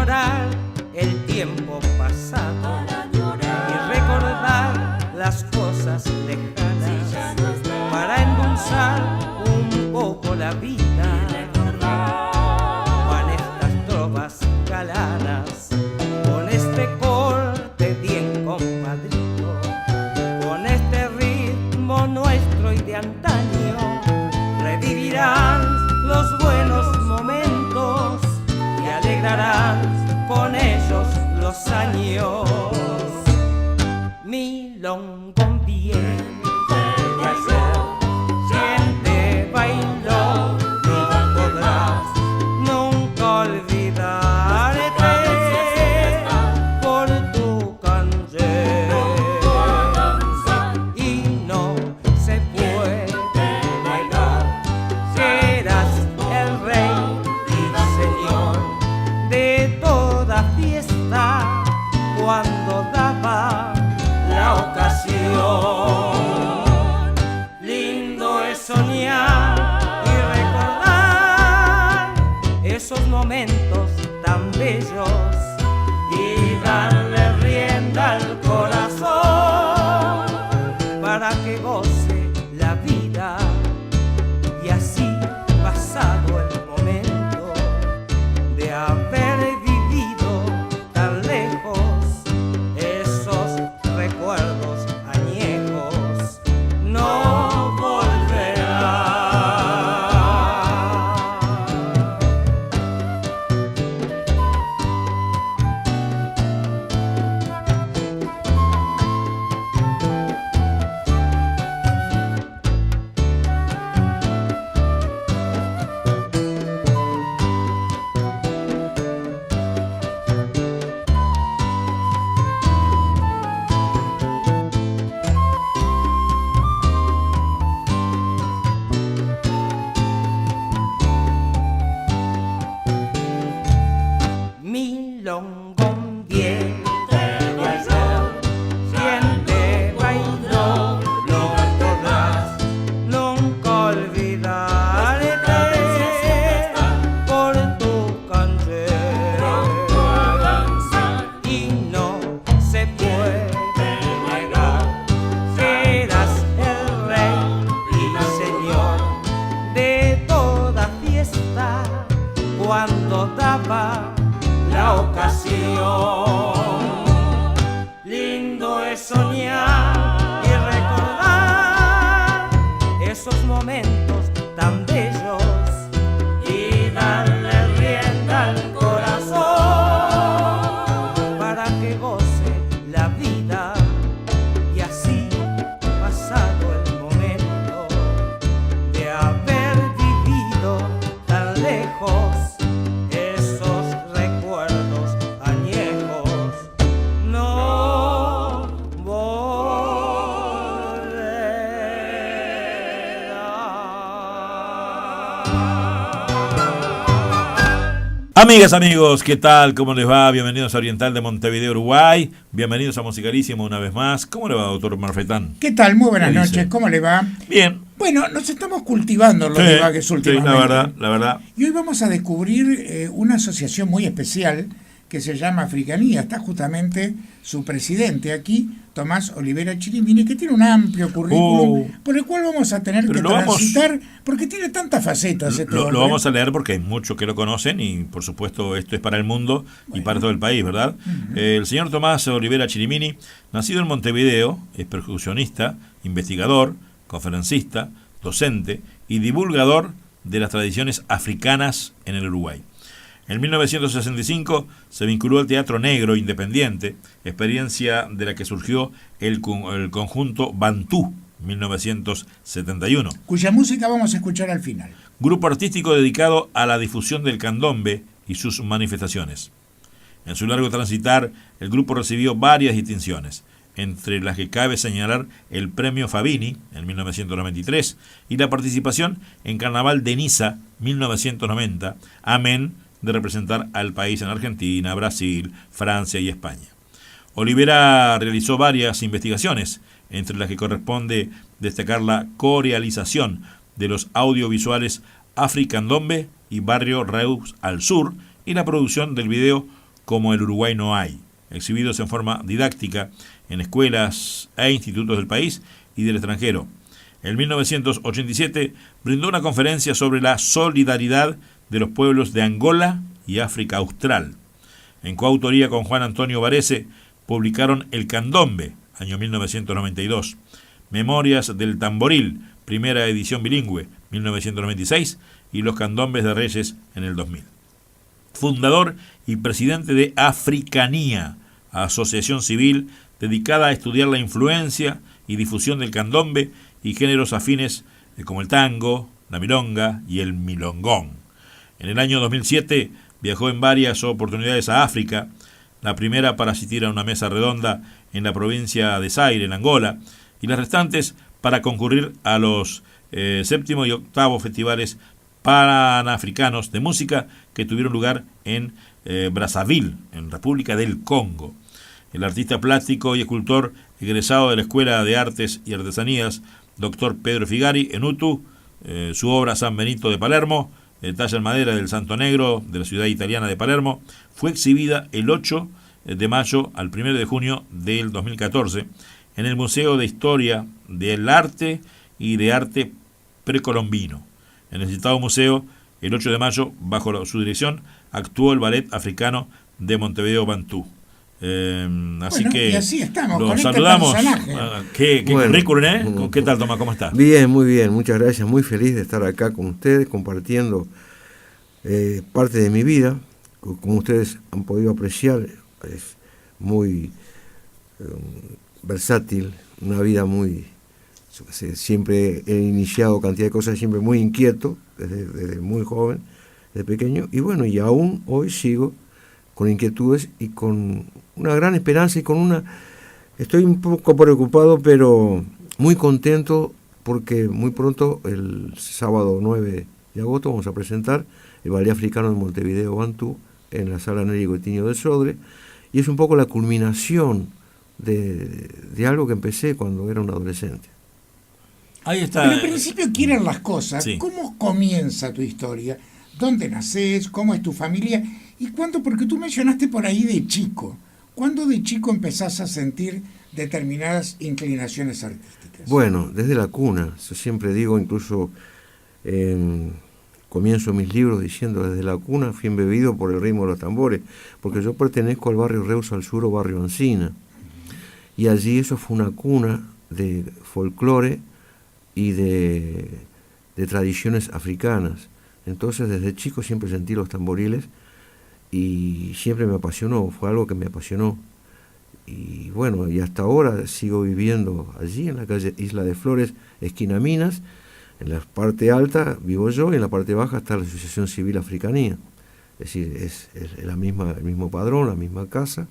añorar el tiempo pasado y recordar las cosas lejanas para endulzar un poco la vida. Van estas trovas galanas con este corte bien compadrito, con este ritmo nuestro y de antaño, revivirán los buenos momentos y alegrarán con ellos los años. Milonga bien de ayer, siempre bailó, no podrás nunca olvidarte por tu canción. Y no se puede negar que eras el rey y señor de toda fiesta cuando daba la ocasión. Lindo es soñar y recordar esos momentos tan bellos y darle rienda al corazón para que goce la vida. Y así, pasado el momento de haber vivido tan lejos, esos recuerdos añejos no volverán. Milongón bien de ayer, siempre bailó, no podrás nunca olvidarte por tu canción. Y no se puede negar que eras el rey y señor de toda fiesta cuando daba la ocasión. Lindo es soñar y recordar esos momentos tan bellos y darle rienda al corazón para que goce la vida. Y así, pasado el momento de haber vivido tan lejos, esos recuerdos añejos no volverán. Amigas, amigos, ¿qué tal? ¿Cómo les va? Bienvenidos a Oriental de Montevideo, Uruguay. Bienvenidos a Musicalísimo una vez más. ¿Cómo le va, doctor Marfetán? ¿Qué tal? Muy buenas ¿Qué dice? noches. ¿Cómo le va? Bien. Bueno, nos estamos cultivando los Sí, divagues sí, últimamente. la verdad. Y hoy vamos a descubrir una asociación muy especial que se llama Africanía. Está justamente su presidente aquí, Tomás Olivera Chirimini, que tiene un amplio currículum por el cual vamos a tener que transitar, porque tiene tantas facetas. Lo vamos a leer porque hay muchos que lo conocen y, por supuesto, esto es para el mundo y para todo el país, ¿verdad? El señor Tomás Olivera Chirimini, nacido en Montevideo, es percusionista, investigador, conferencista, docente y divulgador de las tradiciones africanas en el Uruguay. En 1965 se vinculó al teatro negro independiente, experiencia de la que surgió el conjunto Bantú, 1971. Cuya música vamos a escuchar al final. Grupo artístico dedicado a la difusión del candombe y sus manifestaciones. En su largo transitar, el grupo recibió varias distinciones, entre las que cabe señalar el Premio Fabini, en 1993, y la participación en Carnaval de Niza, 1990, amén de representar al país en Argentina, Brasil, Francia y España. Olivera realizó varias investigaciones, entre las que corresponde destacar la corealización de los audiovisuales Africandombe y Barrio Reus al Sur, y la producción del video como el Uruguay no hay, exhibidos en forma didáctica en escuelas e institutos del país y del extranjero. En 1987 brindó una conferencia sobre la solidaridad de los pueblos de Angola y África Austral. En coautoría con Juan Antonio Varese, publicaron El Candombe, año 1992, Memorias del Tamboril, primera edición bilingüe, 1996, y Los Candombes de Reyes en el 2000. Fundador y presidente de Africanía, asociación civil dedicada a estudiar la influencia y difusión del candombe y géneros afines como el tango, la milonga y el milongón. En el año 2007 viajó en varias oportunidades a África, la primera para asistir a una mesa redonda en la provincia de Zaire, en Angola, y las restantes para concurrir a los 7º y 8º festivales panafricanos de música que tuvieron lugar en Brazzaville, en República del Congo. El artista plástico y escultor egresado de la Escuela de Artes y Artesanías, Dr. Pedro Figari, en Utu, su obra San Benito de Palermo, talla en madera del Santo Negro de la ciudad italiana de Palermo, fue exhibida el 8 de mayo al 1 de junio del 2014 en el Museo de Historia del Arte y de Arte Precolombino. En el citado museo, el 8 de mayo, bajo su dirección, actuó el Ballet Africano de Montevideo Bantú. Así que y así estamos, los con saludamos. Este ¿Qué currículum, eh? ¿Qué tal, Tomás? ¿Cómo está? Bien, muy bien, muchas gracias. Muy feliz de estar acá con ustedes, compartiendo parte de mi vida. Como ustedes han podido apreciar, es muy versátil, una vida muy... Siempre he iniciado cantidad de cosas, siempre muy inquieto, desde muy joven, desde pequeño, y bueno, y aún hoy sigo con inquietudes y con una gran esperanza y con una... Estoy un poco preocupado, pero muy contento porque muy pronto, el sábado 9 de agosto, vamos a presentar el Ballet Africano de Montevideo Bantú en la Sala Neri Goitiño del Sodre, y es un poco la culminación de algo que empecé cuando era un adolescente. Ahí está. Pero al principio quieren las cosas. Sí. ¿Cómo comienza tu historia? ¿Dónde nacés? ¿Cómo es tu familia? ¿Y cuándo? Porque tú mencionaste por ahí de chico. ¿Cuándo de chico empezás a sentir determinadas inclinaciones artísticas? Bueno, desde la cuna. Yo siempre digo, incluso comienzo mis libros diciendo, desde la cuna fui embebido por el ritmo de los tambores, porque yo pertenezco al barrio Reus al Sur o barrio Ancina. Y allí eso fue una cuna de folclore y de tradiciones africanas. Entonces desde chico siempre sentí los tamboriles y siempre me apasionó, fue algo que me apasionó. Y bueno, y hasta ahora sigo viviendo allí en la calle Isla de Flores, esquina Minas. En la parte alta vivo yo y en la parte baja está la Asociación Civil Africanía. Es decir, es el mismo padrón, la misma casa.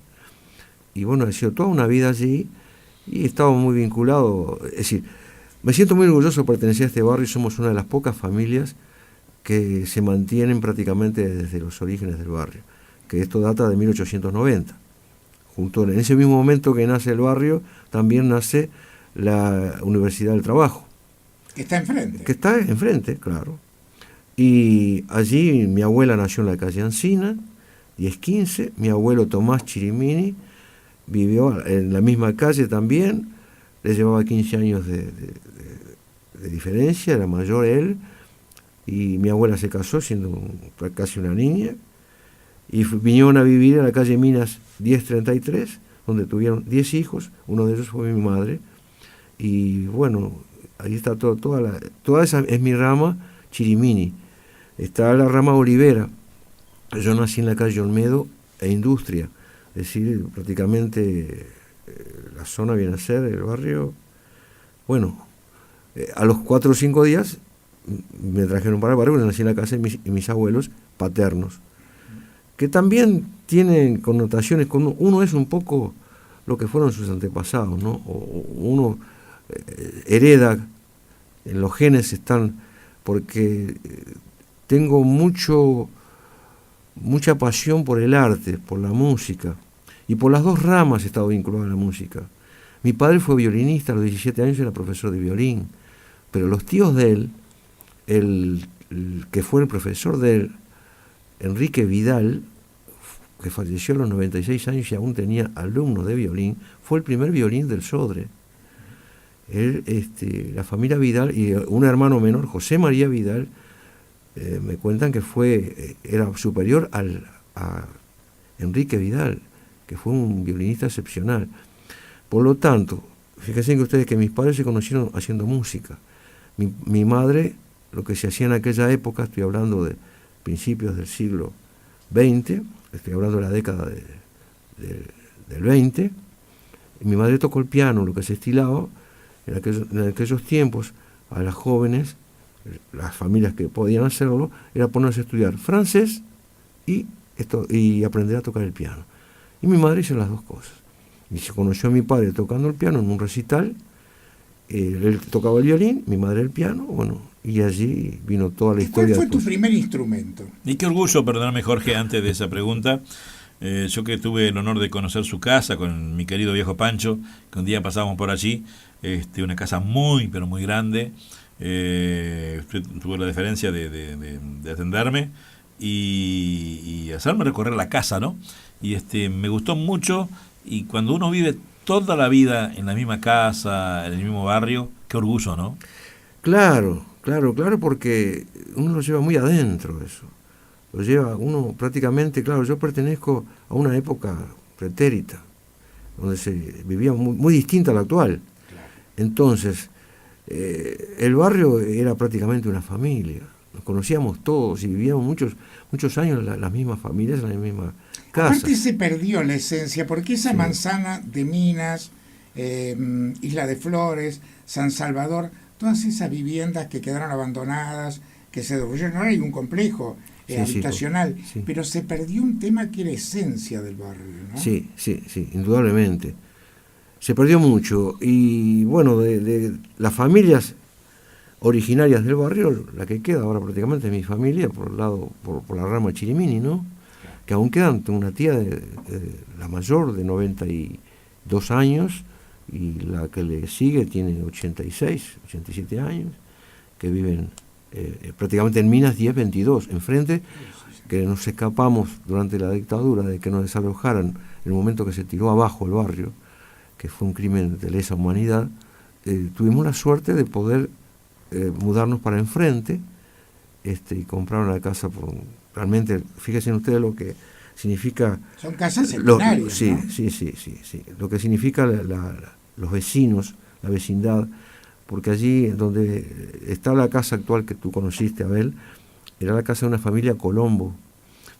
Y bueno, he sido toda una vida allí y he estado muy vinculado, es decir, me siento muy orgulloso de pertenecer a este barrio y somos una de las pocas familias que se mantienen prácticamente desde los orígenes del barrio, que esto data de 1890. Junto en ese mismo momento que nace el barrio, también nace la Universidad del Trabajo. Que está enfrente. Que está enfrente, claro. Y allí mi abuela nació en la calle Ancina, 1015, mi abuelo Tomás Chirimini vivió en la misma calle también, le llevaba 15 años de diferencia, era mayor él, y mi abuela se casó siendo casi una niña, y vinieron a vivir a la calle Minas 1033, donde tuvieron 10 hijos, uno de ellos fue mi madre, y bueno, ahí está toda esa es mi rama Chirimini. Está la rama Olivera, yo nací en la calle Olmedo e Industria, es decir, prácticamente la zona viene a ser el barrio. Bueno, a los 4 o 5 días me trajeron para el barrio, nací en la casa de mis abuelos paternos, que también tienen connotaciones con uno es un poco lo que fueron sus antepasados, ¿no? Uno hereda, en los genes están, porque tengo mucha pasión por el arte, por la música, y por las dos ramas he estado vinculado a la música. Mi padre fue violinista, a los 17 años era profesor de violín, pero los tíos de él, el que fue el profesor de él, Enrique Vidal, que falleció a los 96 años y aún tenía alumnos de violín, fue el primer violín del Sodre. Él, la familia Vidal y un hermano menor, José María Vidal, me cuentan que era superior a Enrique Vidal, que fue un violinista excepcional. Por lo tanto, fíjense que ustedes que mis padres se conocieron haciendo música. Mi madre, lo que se hacía en aquella época, estoy hablando de principios del siglo XX, estoy hablando de la década del 20, y mi madre tocó el piano, lo que se estilaba en aquellos tiempos a las jóvenes, las familias que podían hacerlo, era ponerse a estudiar francés y aprender a tocar el piano. Y mi madre hizo las dos cosas. Y se conoció a mi padre tocando el piano en un recital, él tocaba el violín, mi madre el piano, bueno, y allí vino toda la historia. ¿Cuál fue tu primer instrumento? Y qué orgullo, perdóname Jorge, antes de esa pregunta, yo que tuve el honor de conocer su casa con mi querido viejo Pancho, que un día pasábamos por allí, una casa muy, pero muy grande, tuve la deferencia de atenderme y hacerme recorrer la casa, ¿no? Y me gustó mucho, y cuando uno vive toda la vida en la misma casa, en el mismo barrio, qué orgullo, ¿no? Claro, porque uno lo lleva muy adentro eso. Lo lleva uno prácticamente, claro, yo pertenezco a una época pretérita, donde se vivía muy distinta a la actual. Entonces, el barrio era prácticamente una familia, nos conocíamos todos y vivíamos muchos años las mismas familias en la misma casa. Aparte se perdió la esencia, porque esa manzana de Minas, Isla de Flores, San Salvador, todas esas viviendas que quedaron abandonadas, que se destruyeron, ahora hay un complejo habitacional, pero se perdió un tema que era esencia del barrio, ¿no? Sí, indudablemente. Se perdió mucho, y bueno, de las familias originarias del barrio, la que queda ahora prácticamente es mi familia, por la rama Chirimini, ¿no? Que aún quedan. Tengo una tía, la mayor, de 92 años, y la que le sigue tiene 86, 87 años, que viven prácticamente en Minas 1022, enfrente, que nos escapamos durante la dictadura de que nos desalojaran en el momento que se tiró abajo el barrio, que fue un crimen de lesa humanidad. Tuvimos la suerte de poder mudarnos para enfrente y comprar una casa realmente, fíjense ustedes lo que significa. Son casas centenarias, sí, ¿no? Sí. Lo que significa los vecinos, la vecindad, porque allí donde está la casa actual que tú conociste, Abel, era la casa de una familia Colombo,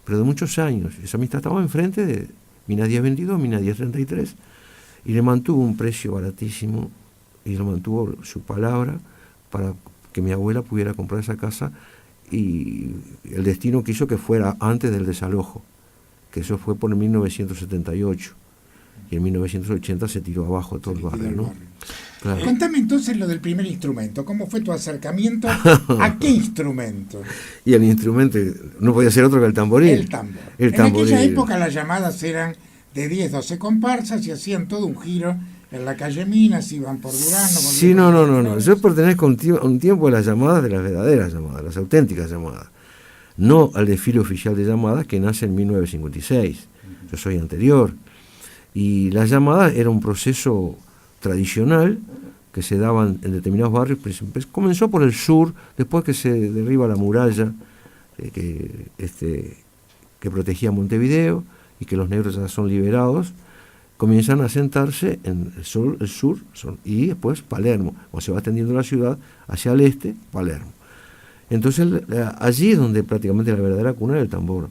pero de muchos años. Esa amistad estaba enfrente de Minas 1022, Minas 1033, y le mantuvo un precio baratísimo, y le mantuvo su palabra para que mi abuela pudiera comprar esa casa, y el destino quiso que fuera antes del desalojo, que eso fue por 1978, y en 1980 se tiró abajo todo el barrio, ¿no? Claro. Contame entonces lo del primer instrumento. ¿Cómo fue tu acercamiento? ¿A qué instrumento? Y el instrumento no podía ser otro que el tamboril. El tambor. En aquella época las llamadas eran de 10, 12 comparsas y hacían todo un giro en la calle Minas, iban por Durano. Sí, no. Yo pertenezco a un tiempo de las llamadas, de las verdaderas llamadas, las auténticas llamadas. No al desfile oficial de llamadas que nace en 1956. Yo soy anterior. Y las llamadas era un proceso tradicional que se daban en determinados barrios. Comenzó por el sur, después que se derriba la muralla que protegía Montevideo y que los negros ya son liberados, comienzan a asentarse en el sur y después Palermo. Cuando se va extendiendo la ciudad hacia el este, Palermo. Entonces allí es donde prácticamente la verdadera cuna del tambor.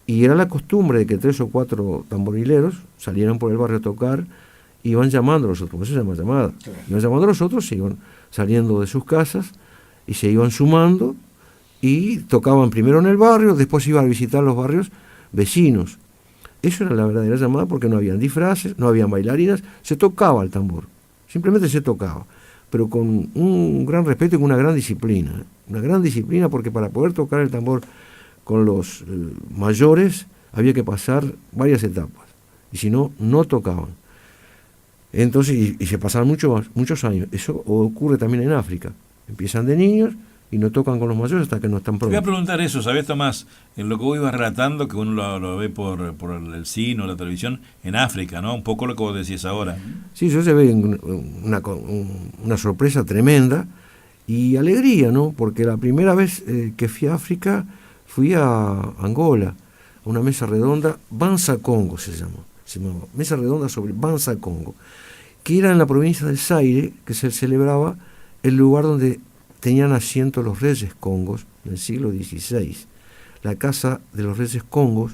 Y era la costumbre de que 3 o 4 tamborileros salieran por el barrio a tocar, iban llamando a los otros, por eso se llama llamada. Claro. Iban llamando a los otros, se iban saliendo de sus casas y se iban sumando y tocaban primero en el barrio, después iban a visitar los barrios vecinos. Eso era la verdadera llamada, porque no habían disfraces, no habían bailarinas, se tocaba el tambor, simplemente se tocaba, pero con un gran respeto y con una gran disciplina, porque para poder tocar el tambor con los mayores había que pasar varias etapas, y si no, no tocaban. Entonces, y se pasaban muchos años. Eso ocurre también en África. Empiezan de niños y no tocan con los mayores hasta que no están Te voy a prontos. preguntar eso, ¿sabes, Tomás? En lo que vos ibas relatando, que uno lo ve por el cine o la televisión, en África, ¿no? Un poco lo que vos decís ahora. Sí, yo se ve una sorpresa tremenda y alegría, ¿no? Porque la primera vez que fui a África, fui a Angola, a una mesa redonda, Banza Congo se llamaba, mesa redonda sobre Banza Congo, que era en la provincia de Zaire, que se celebraba el lugar donde tenían asiento los reyes congos en el siglo XVI. La casa de los reyes congos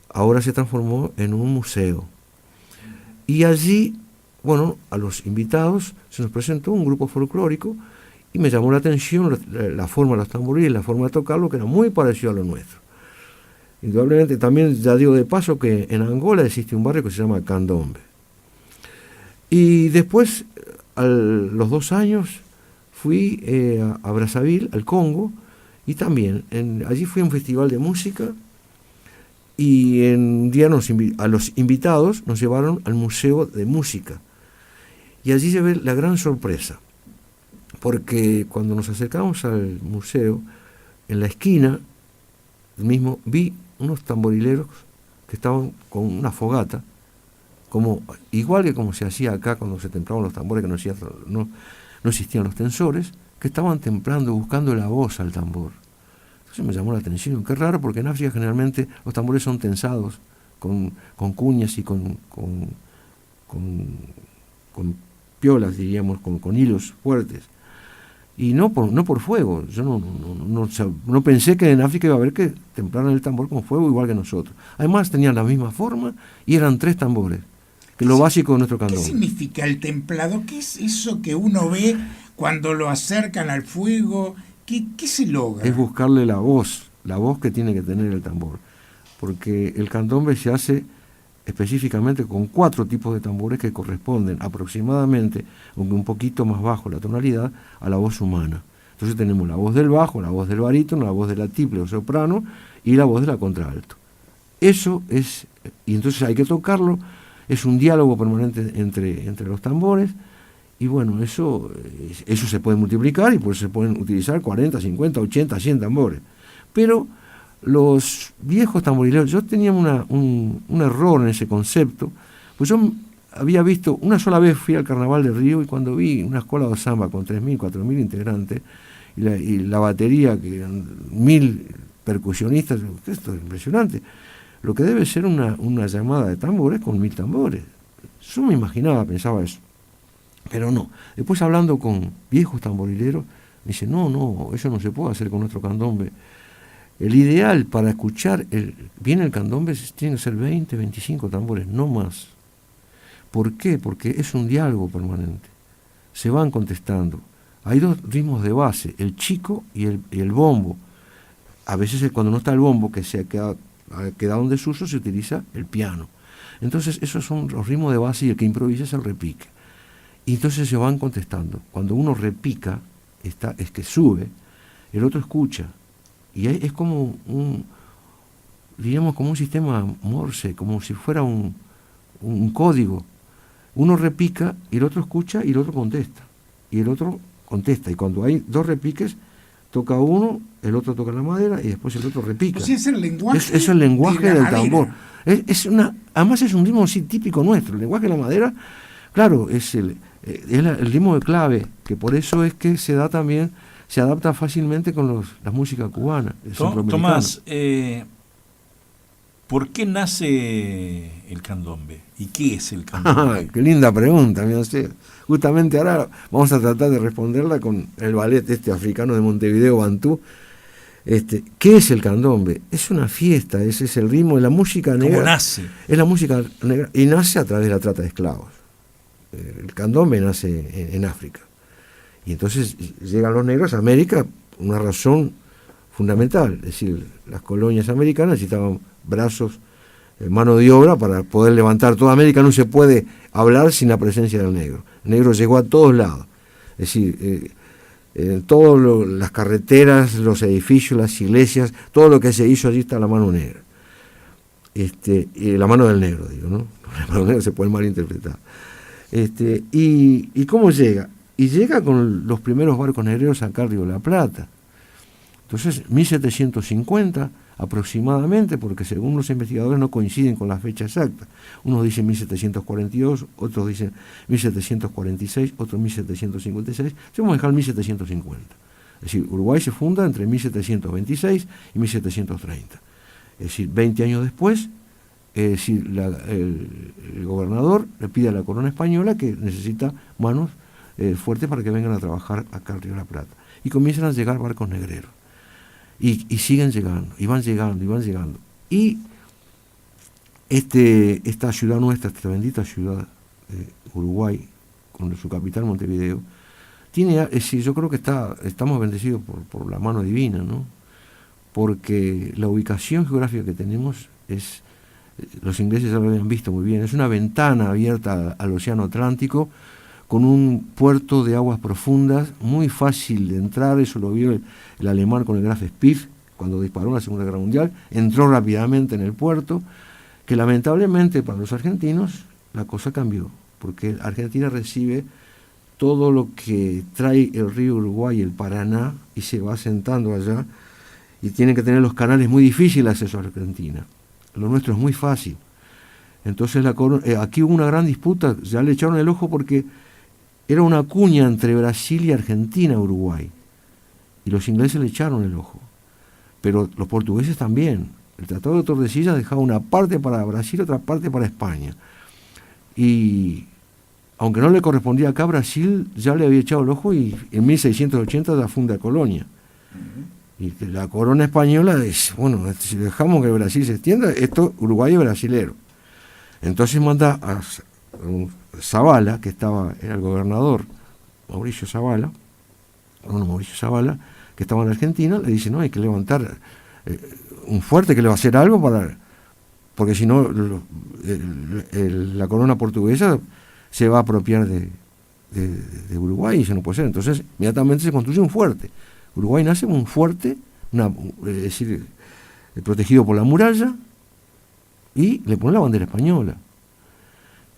ahora se transformó en un museo. Y allí, bueno, a los invitados se nos presentó un grupo folclórico y me llamó la atención la forma de los tamboriles, la forma de tocarlo, que era muy parecido a lo nuestro. Indudablemente, también ya digo de paso que en Angola existe un barrio que se llama Candombe. Y después, a los 2 años, fui a Brazzaville, al Congo, y también allí fui a un festival de música y un día a los invitados nos llevaron al Museo de Música. Y allí se ve la gran sorpresa, porque cuando nos acercamos al museo, en la esquina mismo vi unos tamborileros que estaban con una fogata, igual que como se hacía acá cuando se templaban los tambores, que no existían los tensores, que estaban templando, buscando la voz al tambor. Entonces me llamó la atención, qué raro, porque en África generalmente los tambores son tensados con cuñas y con piolas, diríamos, con hilos fuertes. Y no por fuego. Yo no pensé que en África iba a haber que templaran el tambor con fuego igual que nosotros. Además tenían la misma forma y eran 3 tambores, que es lo básico de nuestro ¿Qué candombe. significa el templado? ¿Qué es eso que uno ve cuando lo acercan al fuego? ¿Qué se logra? Es buscarle la voz que tiene que tener el tambor. Porque el candombe se hace específicamente con 4 tipos de tambores que corresponden aproximadamente, aunque un poquito más bajo la tonalidad, a la voz humana. Entonces tenemos la voz del bajo, la voz del barítono, la voz de la tiple o soprano y la voz de la contralto. Eso es, y entonces hay que tocarlo, es un diálogo permanente entre los tambores, y bueno, eso se puede multiplicar y pues se pueden utilizar 40, 50, 80, 100 tambores. Pero los viejos tamborileros, yo tenía un error en ese concepto, pues yo había visto, una sola vez fui al Carnaval de Río y cuando vi una escuela de samba con 3.000, 4.000 integrantes y la batería, que eran 1.000 percusionistas, esto es impresionante, lo que debe ser una llamada de tambores con 1.000 tambores. Yo me imaginaba, pensaba eso, pero no. Después hablando con viejos tamborileros, me dice, no, eso no se puede hacer con nuestro candombe. El ideal para escuchar bien el candombe tiene que ser 20, 25 tambores, no más. ¿Por qué? Porque es un diálogo permanente. Se van contestando. Hay 2 ritmos de base, el chico y el bombo. A veces cuando no está el bombo, que se ha quedado en desuso, se utiliza el piano. Entonces esos son los ritmos de base y el que improvisa es el repique. Y entonces se van contestando. Cuando uno repica, es que sube, el otro escucha. Y es como diríamos como un sistema Morse, como si fuera un código. Uno repica y el otro escucha y el otro contesta. Y el otro contesta. Y cuando hay 2 repiques, toca uno, el otro toca la madera y después el otro repica. O sea, es el lenguaje, es el lenguaje de la del madera. tambor. Además es un ritmo así típico nuestro. El lenguaje de la madera, claro, es el ritmo de clave, que por eso es que se adapta fácilmente con la música cubana. Tomás, ¿por qué nace el candombe? ¿Y qué es el candombe? Qué linda pregunta, mira usted. Justamente ahora vamos a tratar de responderla con el ballet africano de Montevideo, Bantú. ¿Qué es el candombe? Es una fiesta, ese es el ritmo de la música negra. ¿Cómo nace? Es la música negra y nace a través de la trata de esclavos. El candombe nace en África. Y entonces llegan los negros a América, una razón fundamental, es decir, las colonias americanas necesitaban brazos, mano de obra para poder levantar toda América. No se puede hablar sin la presencia del negro. El negro llegó a todos lados, es decir, en todas las carreteras, los edificios, las iglesias, todo lo que se hizo allí está la mano negra. Y la mano del negro, digo, ¿no? La mano negra se puede malinterpretar. ¿Y cómo llega? Y llega con los primeros barcos negreros acá al Río de la Plata. Entonces, 1750 aproximadamente, porque según los investigadores no coinciden con la fecha exacta. Unos dicen 1742, otros dicen 1746, otros 1756. Vamos a dejar 1750. Es decir, Uruguay se funda entre 1726 y 1730. Es decir, 20 años después, es decir, el gobernador le pide a la corona española que necesita manos fuertes para que vengan a trabajar acá al Río de la Plata. Y comienzan a llegar barcos negreros. Y siguen llegando, y van llegando, y van llegando. Y esta ciudad nuestra, esta bendita ciudad de Uruguay, con su capital Montevideo, tiene, es decir, yo creo que estamos bendecidos por la mano divina, ¿no? Porque la ubicación geográfica que tenemos es, los ingleses ya lo habían visto muy bien, es una ventana abierta al Océano Atlántico, con un puerto de aguas profundas, muy fácil de entrar. Eso lo vio el alemán con el Graf Spee, cuando disparó en la Segunda Guerra Mundial, entró rápidamente en el puerto, que lamentablemente para los argentinos la cosa cambió, porque Argentina recibe todo lo que trae el río Uruguay, el Paraná, y se va asentando allá, y tienen que tener los canales muy difíciles de acceso a Argentina. Lo nuestro es muy fácil. Entonces aquí hubo una gran disputa, ya le echaron el ojo porque era una cuña entre Brasil y Argentina, Uruguay. Y los ingleses le echaron el ojo. Pero los portugueses también. El Tratado de Tordesillas dejaba una parte para Brasil y otra parte para España. Y aunque no le correspondía acá, Brasil ya le había echado el ojo y en 1680 ya funda Colonia. Y que la corona española dice, bueno, si dejamos que Brasil se extienda, esto Uruguay es brasilero. Entonces manda a Zavala, que era el gobernador, Mauricio Zavala, que estaba en Argentina, le dice, no, hay que levantar un fuerte que le va a hacer algo porque si no la corona portuguesa se va a apropiar de Uruguay y eso no puede ser. Entonces inmediatamente se construye un fuerte. Uruguay nace un fuerte, es decir, protegido por la muralla, y le ponen la bandera española.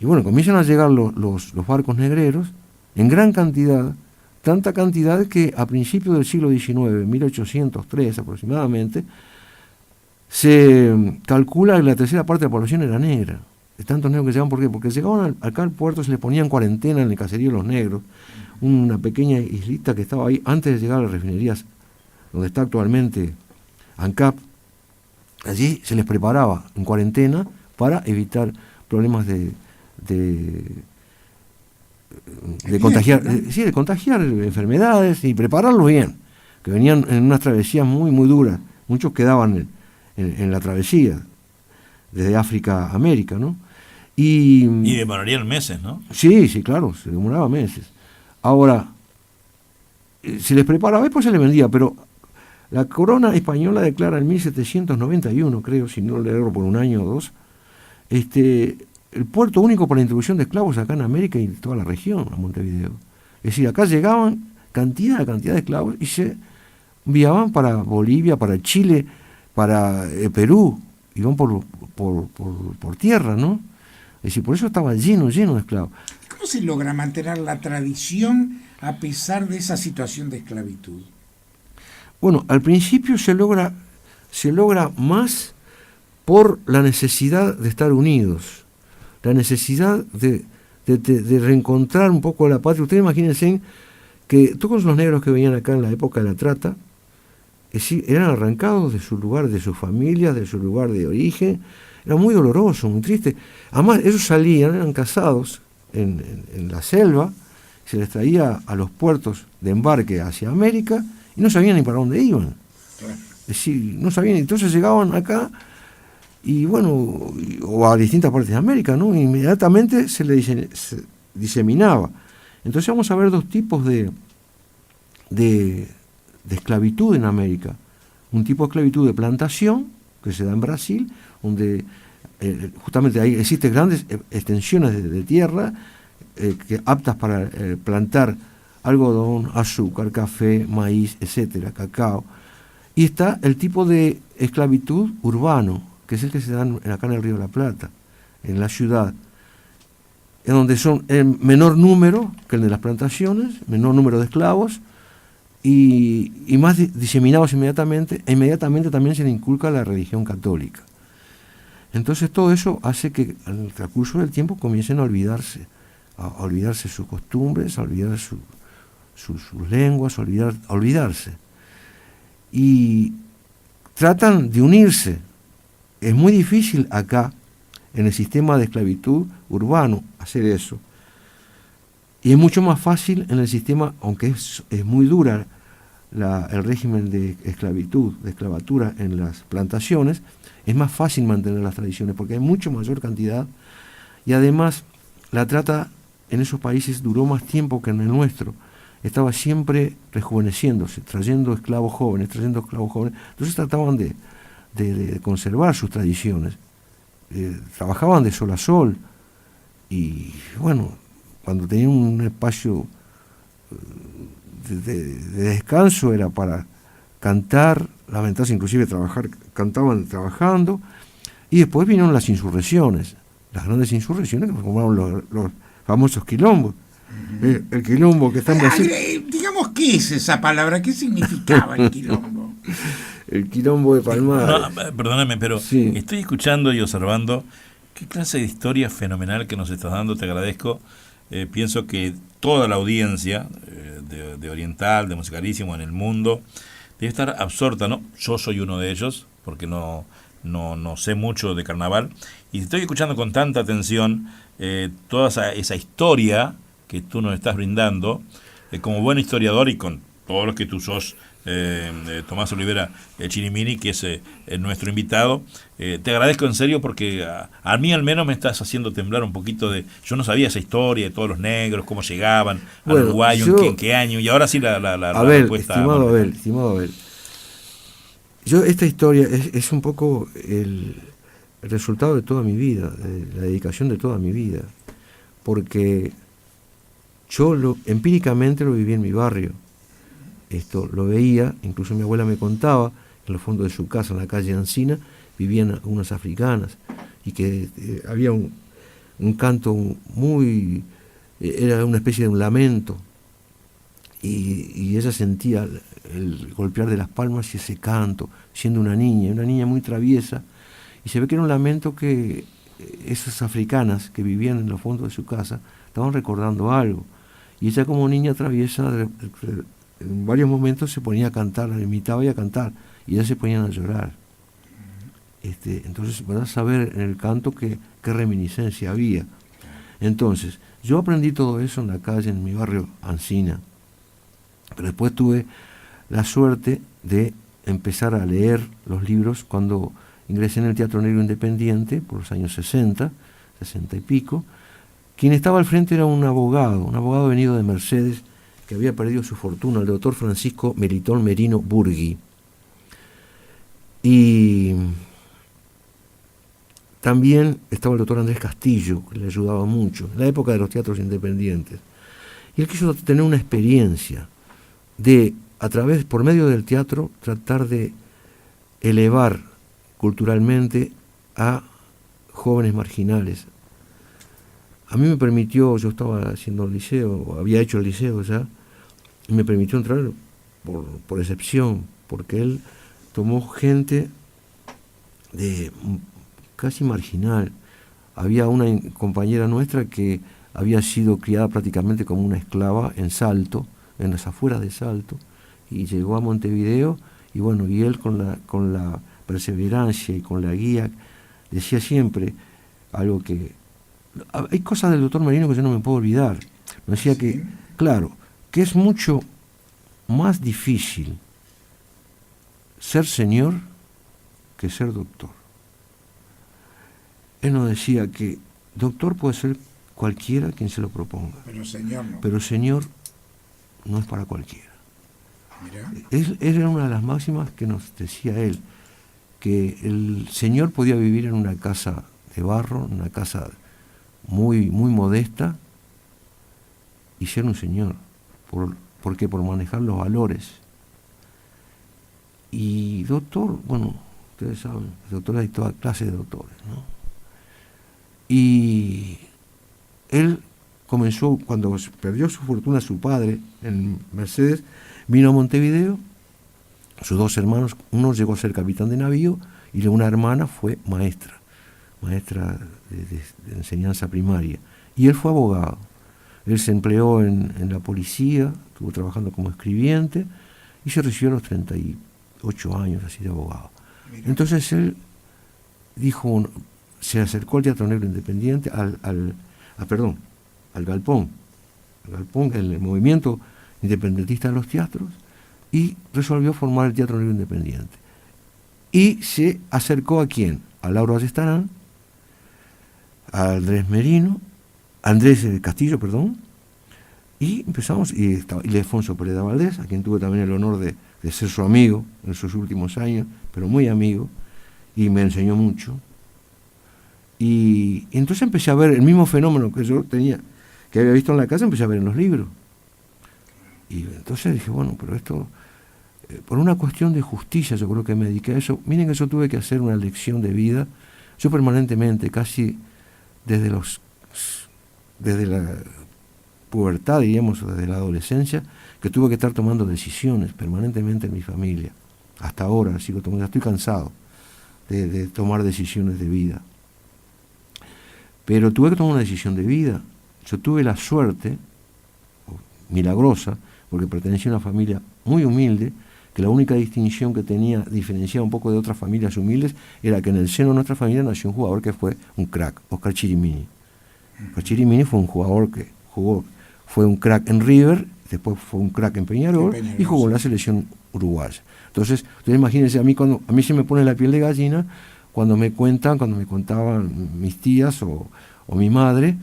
Y bueno, comienzan a llegar los barcos negreros en gran cantidad, tanta cantidad que a principios del siglo XIX, 1803 aproximadamente, se calcula que la tercera parte de la población era negra. De tantos negros que llegaban, ¿por qué? Porque llegaban acá al puerto, se les ponía en cuarentena en el caserío de los negros, una pequeña islita que estaba ahí antes de llegar a las refinerías donde está actualmente ANCAP. Allí se les preparaba en cuarentena para evitar problemas de contagiar, de contagiar enfermedades y prepararlos bien, que venían en unas travesías muy muy duras. Muchos quedaban en la travesía desde África a América, ¿no? Y demorarían meses, ¿no? Sí, claro, se demoraba meses. Ahora, se les preparaba, después se les vendía, pero la corona española declara en 1791, creo, si no le erro por un año o dos, el puerto único para la introducción de esclavos acá en América y en toda la región, a Montevideo. Es decir, acá llegaban cantidad de esclavos y se enviaban para Bolivia, para Chile, para Perú, iban por tierra, ¿no? Es decir, por eso estaba lleno de esclavos. ¿Cómo se logra mantener la tradición a pesar de esa situación de esclavitud? Bueno, al principio se logra más por la necesidad de estar unidos, la necesidad de reencontrar un poco la patria. Ustedes imagínense que todos los negros que venían acá en la época de la trata, eran arrancados de su lugar, de su familia, de su lugar de origen. Era muy doloroso, muy triste. Además, ellos eran cazados en la selva, se les traía a los puertos de embarque hacia América y no sabían ni para dónde iban. Es decir, no sabían, entonces llegaban acá y bueno, o a distintas partes de América, ¿no? Inmediatamente se diseminaba. Entonces vamos a ver dos tipos de esclavitud en América. Un tipo de esclavitud de plantación, que se da en Brasil, donde justamente ahí existen grandes extensiones de tierra aptas para plantar algodón, azúcar, café, maíz, etcétera, cacao. Y está el tipo de esclavitud urbano, que es el que se da acá en el Río de la Plata, en la ciudad, en donde son en menor número que el de las plantaciones, menor número de esclavos, y más diseminados inmediatamente, e inmediatamente también se le inculca la religión católica. Entonces todo eso hace que al transcurso del tiempo comiencen a olvidarse sus costumbres, a olvidar sus lenguas, a olvidarse. Y tratan de unirse. Es muy difícil acá, en el sistema de esclavitud urbano, hacer eso. Y es mucho más fácil en el sistema, aunque es muy dura el régimen de esclavitud, de esclavatura en las plantaciones, es más fácil mantener las tradiciones porque hay mucho mayor cantidad y además la trata en esos países duró más tiempo que en el nuestro. Estaba siempre rejuveneciéndose, trayendo esclavos jóvenes. Entonces trataban de conservar sus tradiciones. Trabajaban de sol a sol y bueno, cuando tenían un espacio de descanso era para cantar, lamentarse, inclusive cantaban trabajando, y después vinieron las insurrecciones, las grandes insurrecciones que formaron los famosos quilombos. El quilombo que está en Brasil. Digamos, ¿qué es esa palabra? ¿Qué significaba el quilombo? El quilombo de Palmar. No, perdóname, pero sí. Estoy escuchando y observando qué clase de historia fenomenal que nos estás dando, te agradezco. Pienso que toda la audiencia de Oriental, de Musicalísimo en el mundo, debe estar absorta, ¿no? Yo soy uno de ellos, porque no sé mucho de carnaval, y estoy escuchando con tanta atención toda esa historia que tú nos estás brindando, como buen historiador y con todo lo que tú sos, Tomás Olivera Chirimini, que es nuestro invitado. Te agradezco en serio porque a mí al menos me estás haciendo temblar un poquito yo no sabía esa historia de todos los negros, cómo llegaban al Uruguay, en qué año, y ahora sí la respuesta. Estimado Abel, yo esta historia es un poco el resultado de toda mi vida, de la dedicación de toda mi vida, porque yo empíricamente lo viví en mi barrio. Esto lo veía, incluso mi abuela me contaba, en los fondos de su casa, en la calle Ancina, vivían unas africanas, y que había un canto era una especie de un lamento, y ella sentía el golpear de las palmas y ese canto, siendo una niña muy traviesa, y se ve que era un lamento que esas africanas que vivían en los fondos de su casa estaban recordando algo, y ella como niña traviesa en varios momentos se ponía a cantar, la imitaba y a cantar, y ya se ponían a llorar. Entonces vas a saber en el canto qué reminiscencia había. Entonces, yo aprendí todo eso en la calle, en mi barrio Ancina, pero después tuve la suerte de empezar a leer los libros cuando ingresé en el Teatro Negro Independiente, por los años 60 y pico. Quien estaba al frente era un abogado venido de Mercedes, que había perdido su fortuna, el doctor Francisco Melitón Merino Burgui. Y también estaba el doctor Andrés Castillo, que le ayudaba mucho, en la época de los teatros independientes. Y él quiso tener una experiencia de, por medio del teatro, tratar de elevar culturalmente a jóvenes marginales. A mí me permitió, yo estaba haciendo el liceo, había hecho el liceo ya, y me permitió entrar por excepción, porque él tomó gente casi marginal. Había una compañera nuestra que había sido criada prácticamente como una esclava en Salto, en las afueras de Salto, y llegó a Montevideo, y bueno, y él con la perseverancia y con la guía, decía siempre algo que... Hay cosas del doctor Merino que yo no me puedo olvidar. Me decía que, claro, que es mucho más difícil ser señor que ser doctor. Él nos decía que doctor puede ser cualquiera quien se lo proponga. Pero señor no. Pero señor no es para cualquiera. Mirá. Era una de las máximas que nos decía él, que el señor podía vivir en una casa de barro, en una casa muy modesta, y ser un señor. ¿Por qué? Por manejar los valores. Y doctor, bueno, ustedes saben, doctor hay toda clase de doctores, ¿no? Y él comenzó, cuando perdió su fortuna su padre en Mercedes, Vino a Montevideo, sus dos hermanos, uno llegó a ser capitán de navío y una hermana fue maestra de enseñanza primaria. Y él fue abogado. Él se empleó en la policía, estuvo trabajando como escribiente y se recibió a los 38 años así de abogado. Entonces él dijo, se acercó al Teatro Negro Independiente, al Galpón, el movimiento independentista de los teatros, y resolvió formar el Teatro Negro Independiente. Y se acercó ¿a quién? A Lauro Ayestarán, a Andrés Castillo, y empezamos, y Ildefonso Pereda Valdés, a quien tuve también el honor de ser su amigo en sus últimos años, pero muy amigo, y me enseñó mucho. Y entonces empecé a ver el mismo fenómeno que yo tenía, que había visto en la casa, empecé a ver en los libros. Y entonces dije, bueno, pero esto, por una cuestión de justicia, yo creo que me dediqué a eso. Miren que yo tuve que hacer una lección de vida. Yo permanentemente, casi desde la pubertad, diríamos, o desde la adolescencia, que tuve que estar tomando decisiones permanentemente en mi familia. Hasta ahora sigo tomando, estoy cansado de tomar decisiones de vida. Pero tuve que tomar una decisión de vida. Yo tuve la suerte, milagrosa, porque pertenecía a una familia muy humilde, que la única distinción que tenía, diferenciada un poco de otras familias humildes, era que en el seno de nuestra familia nació un jugador que fue un crack, Oscar Chirimini. Oscar Chirimini fue un jugador que fue un crack en River, después fue un crack en Peñarol, y jugó en la selección uruguaya. Entonces, ustedes imagínense, a mí se me pone la piel de gallina cuando me contaban mis tías o mi madre,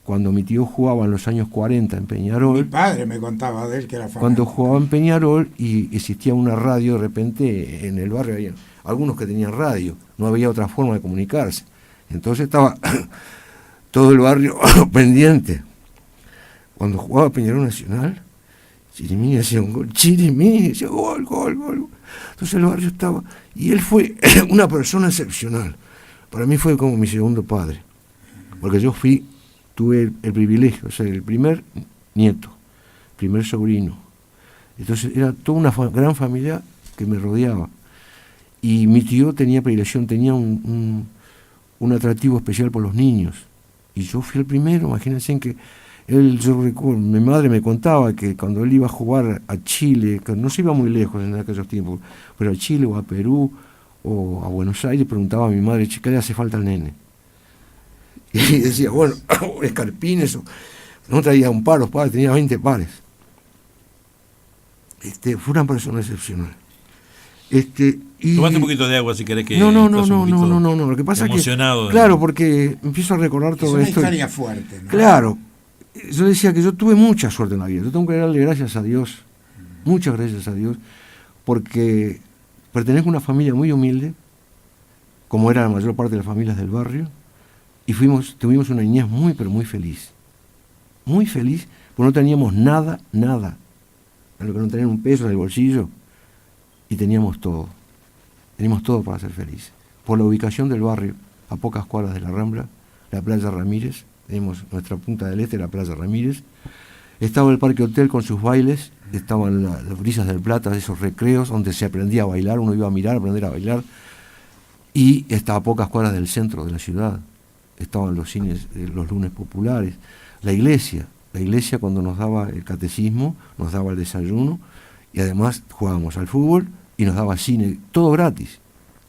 cuando mi tío jugaba en los años 40 en Peñarol. Mi padre me contaba de él que era fanático. Cuando jugaba en Peñarol y existía una radio, de repente en el barrio había algunos que tenían radio, no había otra forma de comunicarse. Entonces estaba todo el barrio pendiente. Cuando jugaba Peñarol Nacional, Chirimini hacía un gol, Chirimini decía gol. Entonces el barrio estaba, y él fue una persona excepcional. Para mí fue como mi segundo padre, porque tuve el privilegio de ser el primer nieto, primer sobrino. Entonces era toda una gran familia que me rodeaba. Y mi tío tenía predilección, tenía un atractivo especial por los niños. Y yo fui el primero, imagínense que mi madre me contaba que cuando él iba a jugar a Chile, que no se iba muy lejos en aquellos tiempos, pero a Chile o a Perú o a Buenos Aires, preguntaba a mi madre, ¿qué le hace falta al nene? Y decía, bueno, escarpines, no traía un par, los padres, tenía 20 pares. Fue una persona excepcional. Tomate un poquito de agua si querés que... No, lo que pasa es que... Claro, porque empiezo a recordar todo esto. Es una historia fuerte, ¿no? Claro, yo decía que yo tuve mucha suerte en la vida. Yo tengo que darle gracias a Dios, muchas gracias a Dios, porque pertenezco a una familia muy humilde, como era la mayor parte de las familias del barrio, y tuvimos una niñez muy, pero muy feliz. Muy feliz, porque no teníamos nada, a lo que no tenían un peso en el bolsillo, y teníamos todo. Teníamos todo para ser felices. Por la ubicación del barrio, a pocas cuadras de la Rambla, la playa Ramírez, tenemos nuestra punta del este, la playa Ramírez, estaba el Parque Hotel con sus bailes, estaban las brisas del Plata, esos recreos donde se aprendía a bailar, uno iba a mirar, a aprender a bailar, y estaba a pocas cuadras del centro de la ciudad. Estaban los cines, los lunes populares, la iglesia cuando nos daba el catecismo, nos daba el desayuno, y además jugábamos al fútbol y nos daba cine, todo gratis.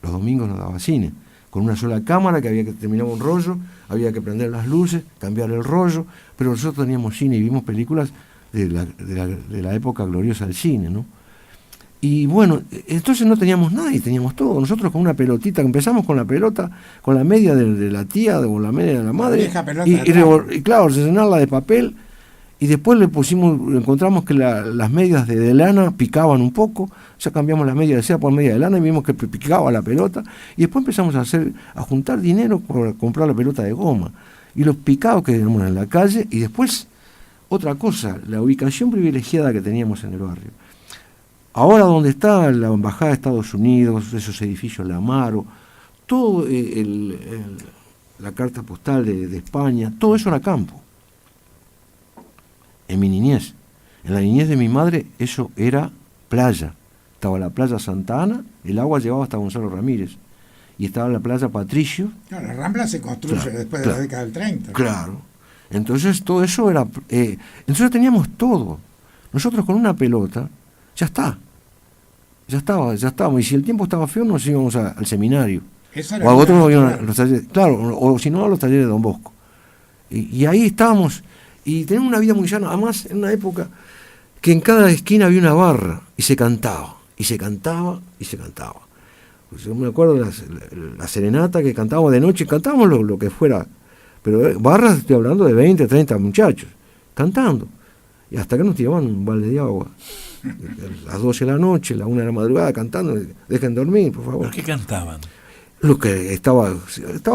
Los domingos nos daba cine, con una sola cámara que había que terminar un rollo, había que prender las luces, cambiar el rollo, pero nosotros teníamos cine y vimos películas de la época gloriosa del cine, ¿no? Y bueno, entonces no teníamos nada y teníamos todo. Nosotros con una pelotita, empezamos con la pelota, con la media de la tía o la media de la madre, y claro, llenarla de papel, y después encontramos que las medias de lana picaban un poco, ya cambiamos la media de seda por media de lana y vimos que picaba la pelota, y después empezamos a juntar dinero para comprar la pelota de goma, y los picados que teníamos en la calle, y después, otra cosa, la ubicación privilegiada que teníamos en el barrio. Ahora donde está la Embajada de Estados Unidos, esos edificios, la Amaro, todo la carta postal de España, todo eso era campo. En mi niñez. En la niñez de mi madre eso era playa. Estaba la playa Santa Ana, el agua llegaba hasta Gonzalo Ramírez. Y estaba la playa Patricio. Claro, la Rambla se construye después de la década del 30. Claro. Entonces todo eso era... entonces teníamos todo. Nosotros con una pelota, ya está. Ya estábamos. Y si el tiempo estaba feo, nos íbamos al seminario. O a otros los talleres. Claro, o si no, a los talleres de Don Bosco. Y ahí estábamos. Y teníamos una vida muy llana. Además, en una época que en cada esquina había una barra. Y se cantaba. Y se cantaba. Y se cantaba. Pues yo me acuerdo de la serenata que cantábamos de noche. Cantábamos lo que fuera. Pero barras, estoy hablando de 20, 30 muchachos. Cantando. Y hasta que nos tiraban un balde de agua. A las 12 de la noche, a la 1 de la madrugada, cantando. Dejen dormir, por favor. ¿Por qué cantaban? Lo que estaba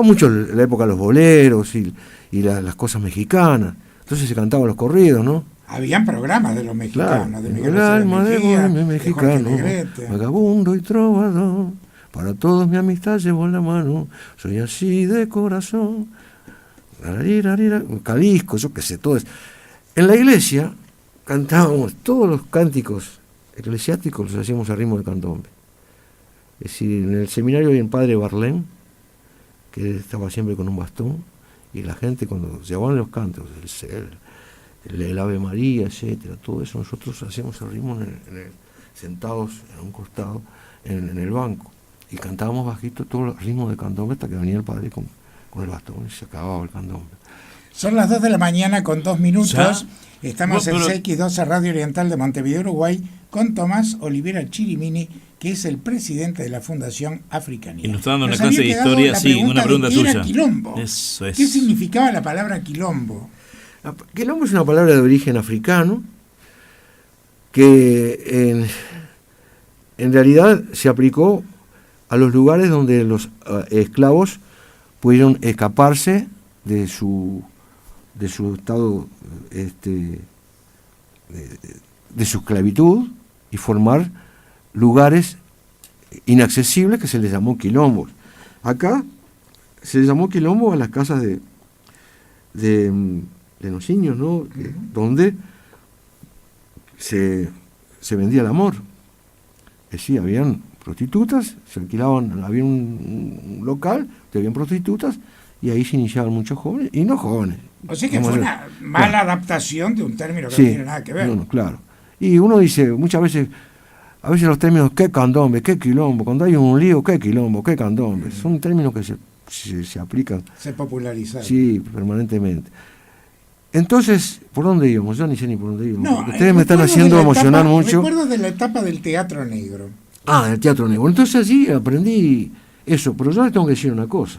mucho en la época de los boleros y las cosas mexicanas. Entonces se cantaban los corridos, ¿no? Habían programas de los mexicanos. Claro, De Miguel el alma de Mejía, mi mexicano, vagabundo y trovador, para todos mi amistad llevo en la mano, soy así de corazón. Jalisco, yo qué sé, todo eso. En la iglesia cantábamos todos los cánticos eclesiásticos, los hacíamos a ritmo de candombe. Es decir, en el seminario hay un padre Barlén, que estaba siempre con un bastón, y la gente cuando llevaban los cantos, el Ave María, etcétera, todo eso nosotros hacíamos el ritmo sentados en un costado, en el banco, y cantábamos bajito todo el ritmo de candombe hasta que venía el padre con el bastón y se acababa el candombe. Son las 2 de la mañana con 2 minutos. ¿Ya? Estamos en CX12 Radio Oriental de Montevideo, Uruguay, con Tomás Olivera Chirimini, que es el presidente de la Fundación Africanía. Y nos está dando una Nos clase había de quedado historia, la sí, una pregunta de qué era suya. quilombo. Eso es. ¿Qué significaba la palabra quilombo? Quilombo es una palabra de origen africano que en realidad se aplicó a los lugares donde los esclavos pudieron escaparse de su estado de su esclavitud y formar lugares inaccesibles que se les llamó quilombos. Acá se les llamó quilombo a las casas de los niños, ¿no? Donde se vendía el amor. Es decir, habían prostitutas, se alquilaban, había un local, habían prostitutas, y ahí se iniciaban muchos jóvenes, y no jóvenes. O sea que fue una mala adaptación de un término que sí, no tiene nada que ver. No, claro. Y uno dice, muchas veces, a veces los términos, qué candombe, qué quilombo, cuando hay un lío, qué quilombo, qué candombe, son términos que se aplican. Se popularizaron. Sí, permanentemente. Entonces, ¿por dónde íbamos? Yo ni sé ni por dónde íbamos. No, ustedes me están haciendo emocionar mucho. Recuerdo de la etapa del teatro negro. Ah, el teatro negro. Entonces allí aprendí eso, pero yo les tengo que decir una cosa,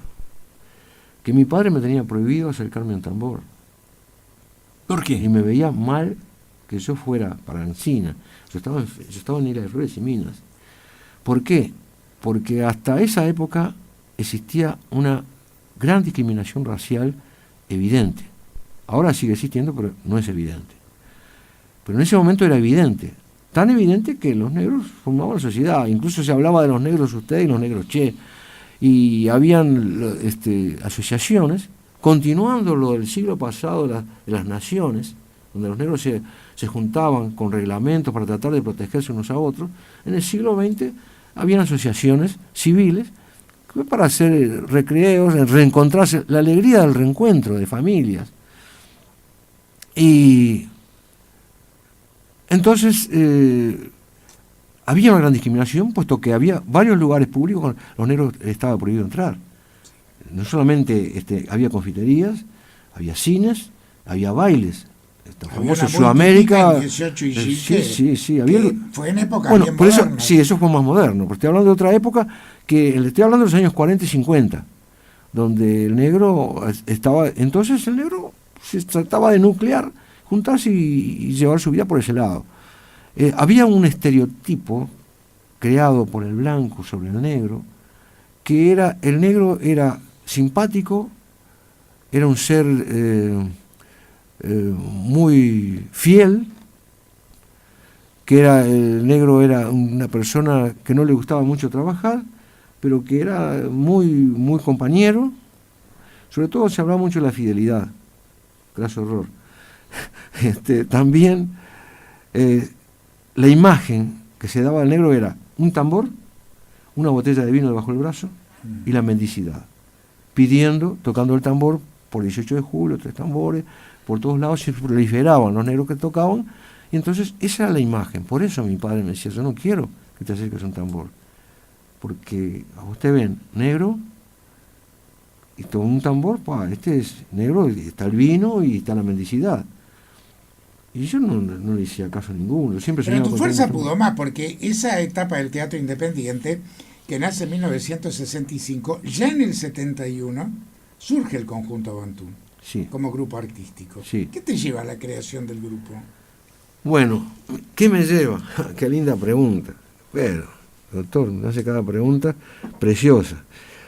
que mi padre me tenía prohibido acercarme a un tambor. ¿Por Y qué? me veía mal que yo fuera para Encina. Yo estaba en Isla de Flores y Minas. ¿Por qué? Porque hasta esa época existía una gran discriminación racial evidente. Ahora sigue existiendo, pero no es evidente. Pero en ese momento era evidente. Tan evidente que los negros formaban la sociedad. Incluso se hablaba de los negros usted y los negros che. Y habían asociaciones, continuando lo del siglo pasado de las naciones, donde los negros se juntaban con reglamentos para tratar de protegerse unos a otros. En el siglo XX habían asociaciones civiles para hacer recreos, reencontrarse, la alegría del reencuentro de familias. Y entonces había una gran discriminación, puesto que había varios lugares públicos con los negros estaba prohibido entrar. No solamente había confiterías, había cines, había bailes. Famoso Sudamérica. Sí, había. Fue en época bueno, bien por eso, moderna. sí, eso fue más moderno. Pero estoy hablando de otra época que estoy hablando de los años 40 y 50, donde el negro estaba. Entonces el negro se trataba de nuclear, juntarse y llevar su vida por ese lado. Había un estereotipo creado por el blanco sobre el negro, que era, el negro era simpático, era un ser muy fiel, que el negro era una persona que no le gustaba mucho trabajar, pero que era muy, muy compañero. Sobre todo se hablaba mucho de la fidelidad, graso horror. También la imagen que se daba al negro era un tambor, una botella de vino debajo del brazo y la mendicidad, pidiendo, tocando el tambor por 18 de julio, 3 tambores, por todos lados se proliferaban los negros que tocaban, y entonces esa era la imagen. Por eso mi padre me decía, yo no quiero que te acerques a un tambor, porque a usted ven negro y toma un tambor, este es negro, y está el vino y está la mendicidad. Y yo no le hacía caso a ninguno. Siempre Pero soñaba tu con fuerza tener un pudo más, porque esa etapa del teatro independiente, que nace en 1965, ya en el 71 surge el conjunto Bantú, Sí. como grupo artístico. Sí. ¿Qué te lleva a la creación del grupo? Bueno, ¿qué me lleva? Qué linda pregunta. Bueno, doctor, me hace cada pregunta preciosa.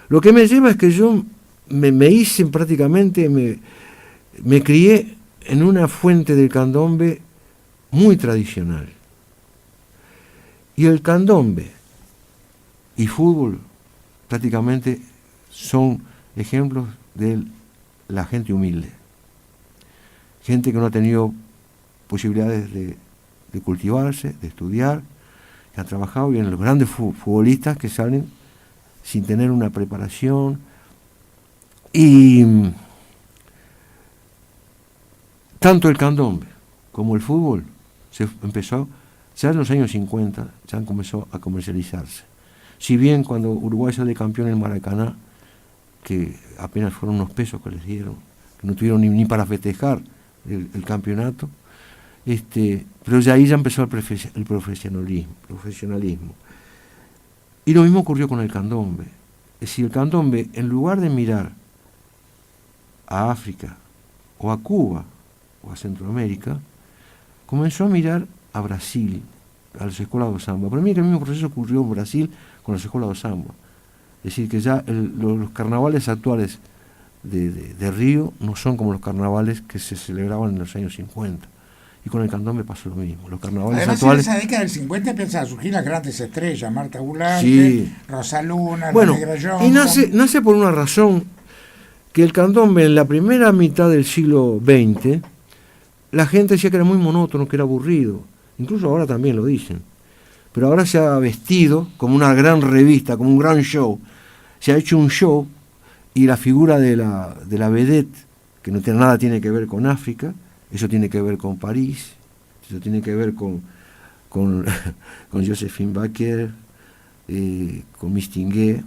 Lo que me lleva es que yo me hice prácticamente, me crié en una fuente del candombe muy tradicional. Y el candombe y fútbol prácticamente son ejemplos de la gente humilde. Gente que no ha tenido posibilidades de cultivarse, de estudiar, que han trabajado, y en los grandes futbolistas que salen sin tener una preparación. Y tanto el candombe como el fútbol se empezó, ya en los años 50, ya comenzó a comercializarse. Si bien cuando Uruguay sale campeón en Maracaná, que apenas fueron unos pesos que les dieron, que no tuvieron ni para festejar el campeonato, pero ya ahí ya empezó el profesionalismo. Y lo mismo ocurrió con el candombe. Es decir, el candombe, en lugar de mirar a África o a Cuba o a Centroamérica, comenzó a mirar a Brasil, a las escuelas de samba. Para mí el mismo proceso ocurrió en Brasil con las escuelas de samba. Es decir, que ya los carnavales actuales de Río no son como los carnavales que se celebraban en los años 50. Y con el candombe pasó lo mismo. Los carnavales Además, actuales... en esa década del 50 empiezan a surgir las grandes estrellas, Marta Gularte, Sí. Rosaluna, Bueno, la Negra y Johnson. nace por una razón, que el candombe en la primera mitad del siglo XX, la gente decía que era muy monótono, que era aburrido. Incluso ahora también lo dicen. Pero ahora se ha vestido como una gran revista, como un gran show. Se ha hecho un show, y la figura de la vedette, que nada tiene que ver con África, eso tiene que ver con París, eso tiene que ver con Josephine Baker, con Mistingué,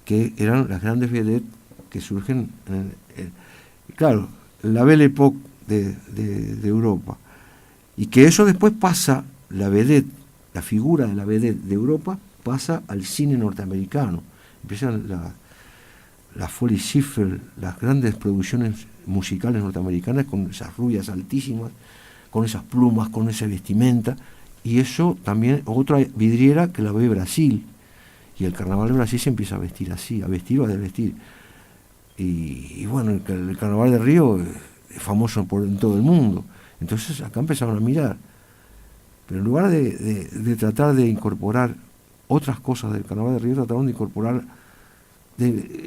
que eran las grandes vedettes que surgen claro, la Belle Époque de Europa. Y que eso después pasa, la figura de la vedette de Europa pasa al cine norteamericano. Empiezan la Foley Schiffer, las grandes producciones musicales norteamericanas, con esas rubias altísimas, con esas plumas, con esa vestimenta, y eso también, otra vidriera que la ve Brasil, y el carnaval de Brasil se empieza a vestir así, a vestir o a desvestir. Y bueno, el carnaval de Río es famoso en todo el mundo, entonces acá empezaron a mirar. Pero en lugar de tratar de incorporar otras cosas del carnaval de Río, trataron de incorporar...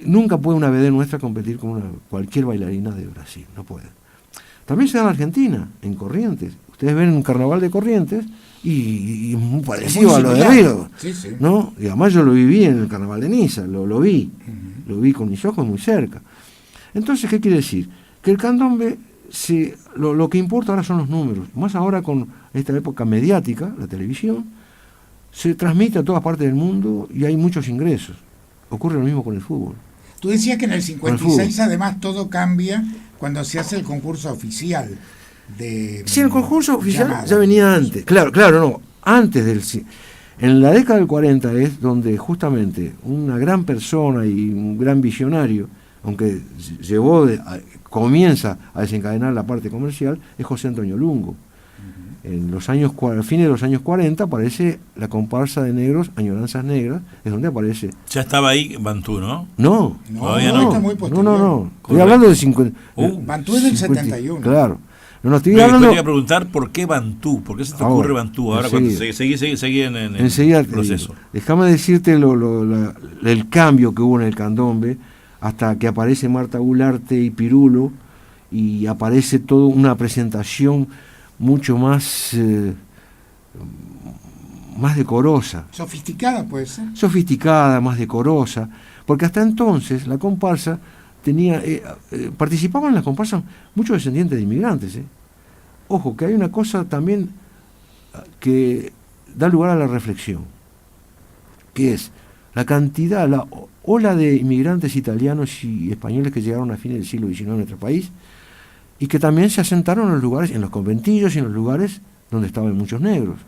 nunca puede una vedette nuestra competir con cualquier bailarina de Brasil, no puede. También se da en Argentina, en Corrientes. Ustedes ven un carnaval de Corrientes y es muy parecido muy a lo de similar. Río, Sí, sí. ¿no? Y además yo lo viví en el carnaval de Niza, lo vi, lo vi con mis ojos muy cerca. Entonces, ¿qué quiere decir? Que el candombe, lo que importa ahora son los números, más ahora con esta época mediática, la televisión, se transmite a todas partes del mundo y hay muchos ingresos. Ocurre lo mismo con el fútbol. Tú decías que en el Con 56 el además todo cambia cuando se hace el concurso oficial de... Sí, el concurso oficial llamado. ya venía antes. Claro, no. Antes en la década del 40 es donde justamente una gran persona y un gran visionario, aunque comienza a desencadenar la parte comercial, es José Antonio Lungo. En los años, a fines de los años 40 aparece la comparsa de negros, Añoranzas Negras, es donde aparece. Ya estaba ahí Bantú, ¿no? No, Todavía no, no. está muy posterior. no. Estoy Correcto. hablando de 50. Bantú es del 71. Claro. No, estoy Después hablando. te iba a preguntar por qué Bantú, por qué se te Ahora, ocurre Bantú. Ahora cuando enseguida. seguí en el Enseguida te proceso. digo. Déjame decirte el cambio que hubo en el candombe, hasta que aparece Marta Gularte y Pirulo, y aparece toda una presentación mucho más, más decorosa. Sofisticada puede ser. Sofisticada, más decorosa, porque hasta entonces la comparsa tenía, participaban en la comparsa muchos descendientes de inmigrantes. Ojo, que hay una cosa también que da lugar a la reflexión, que es la cantidad, la ola de inmigrantes italianos y españoles que llegaron a fines del siglo XIX a nuestro país y que también se asentaron en los lugares, en los conventillos y en los lugares donde estaban muchos negros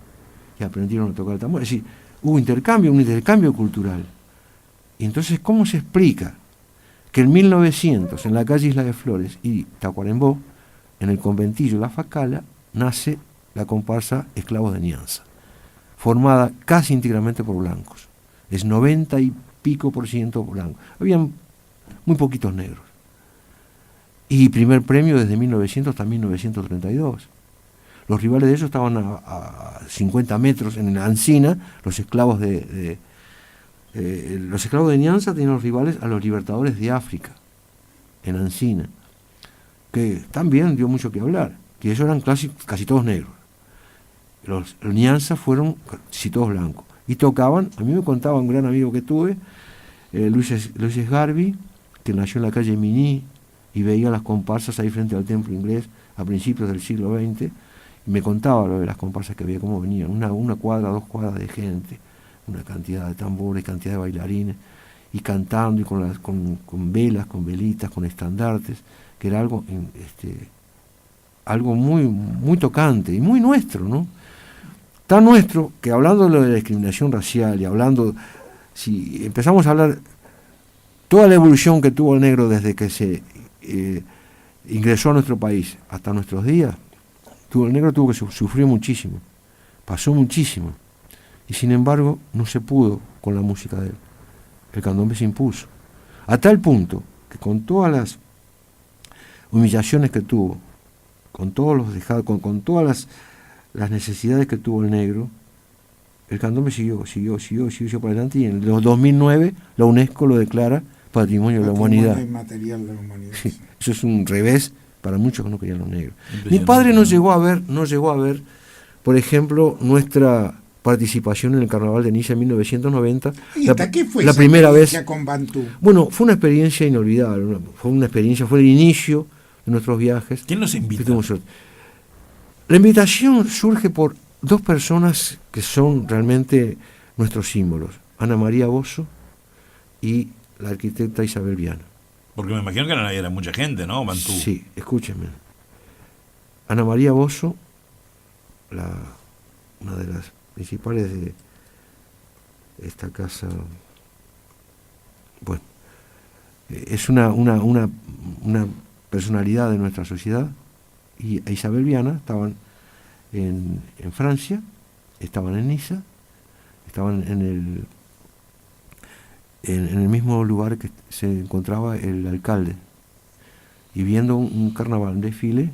y aprendieron a tocar el tambor. Es decir, hubo un intercambio cultural. Y entonces, ¿cómo se explica que en 1900, en la calle Isla de Flores y Tacuarembó, en el conventillo La Facala, nace la comparsa Esclavos de Nianza, formada casi íntegramente por blancos? Es 90 y pico % blancos. Habían muy poquitos negros. Y primer premio desde 1900 hasta 1932. Los rivales de ellos estaban a 50 metros en la Ancina. Los esclavos de Nianza tenían los rivales a los libertadores de África, en Ancina, que también dio mucho que hablar, que ellos eran casi todos negros. Los Nianza fueron casi todos blancos. Y tocaban, a mí me contaba un gran amigo que tuve, Luis Garbi, que nació en la calle Miní y veía las comparsas ahí frente al templo inglés a principios del siglo XX, y me contaba lo de las comparsas que veía, cómo venían, una cuadra, 2 cuadras de gente, una cantidad de tambores, cantidad de bailarines, y cantando, y con velas, con velitas, con estandartes, que era algo muy, muy tocante y muy nuestro, ¿no? Tan nuestro que, hablando de lo de la discriminación racial y hablando, si empezamos a hablar toda la evolución que tuvo el negro desde que se ingresó a nuestro país hasta nuestros días, el negro tuvo que sufrir muchísimo, pasó muchísimo, y sin embargo no se pudo con la música de él. El candombe se impuso, a tal punto que con todas las humillaciones que tuvo, con todos los dejados, con todas las necesidades que tuvo el negro, el candombe siguió para adelante, y en el 2009 la UNESCO lo declara Patrimonio de la Humanidad. Inmaterial de la humanidad. Sí, eso es un revés para muchos que no querían los negros. Mi padre no llegó a ver, por ejemplo, nuestra participación en el Carnaval de Niza en 1990. ¿Y hasta qué fue la esa primera vez con Bantú? Bueno, fue una experiencia inolvidable, fue el inicio de nuestros viajes. ¿Quién nos invita? La invitación surge por 2 personas que son realmente nuestros símbolos: Ana María Bozo y la arquitecta Isabel Viana. Porque me imagino que era mucha gente, ¿no, Bantú? Sí, escúchenme. Ana María Bozo, una de las principales de esta casa, bueno, es una personalidad de nuestra sociedad, y a Isabel Viana estaban en Francia, estaban en Niza, estaban en el mismo lugar que se encontraba el alcalde, y viendo un carnaval, un desfile,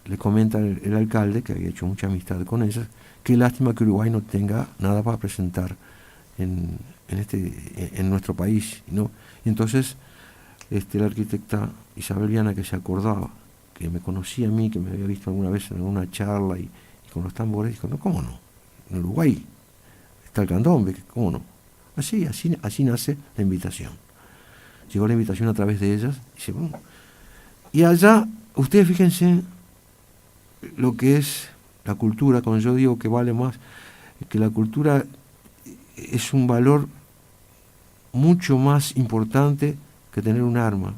le comenta el alcalde, que había hecho mucha amistad con ellas, qué lástima que Uruguay no tenga nada para presentar en nuestro país, ¿no? Y entonces la arquitecta Isabel Viana, que se acordaba, que me conocía a mí, que me había visto alguna vez en alguna charla y con los tambores, dijo: no, ¿cómo no? En Uruguay está el candombe, ¿cómo no? Así nace la invitación. Llegó la invitación a través de ellas, y allá, ustedes fíjense lo que es la cultura. Cuando yo digo que vale más, que la cultura es un valor mucho más importante que tener un arma.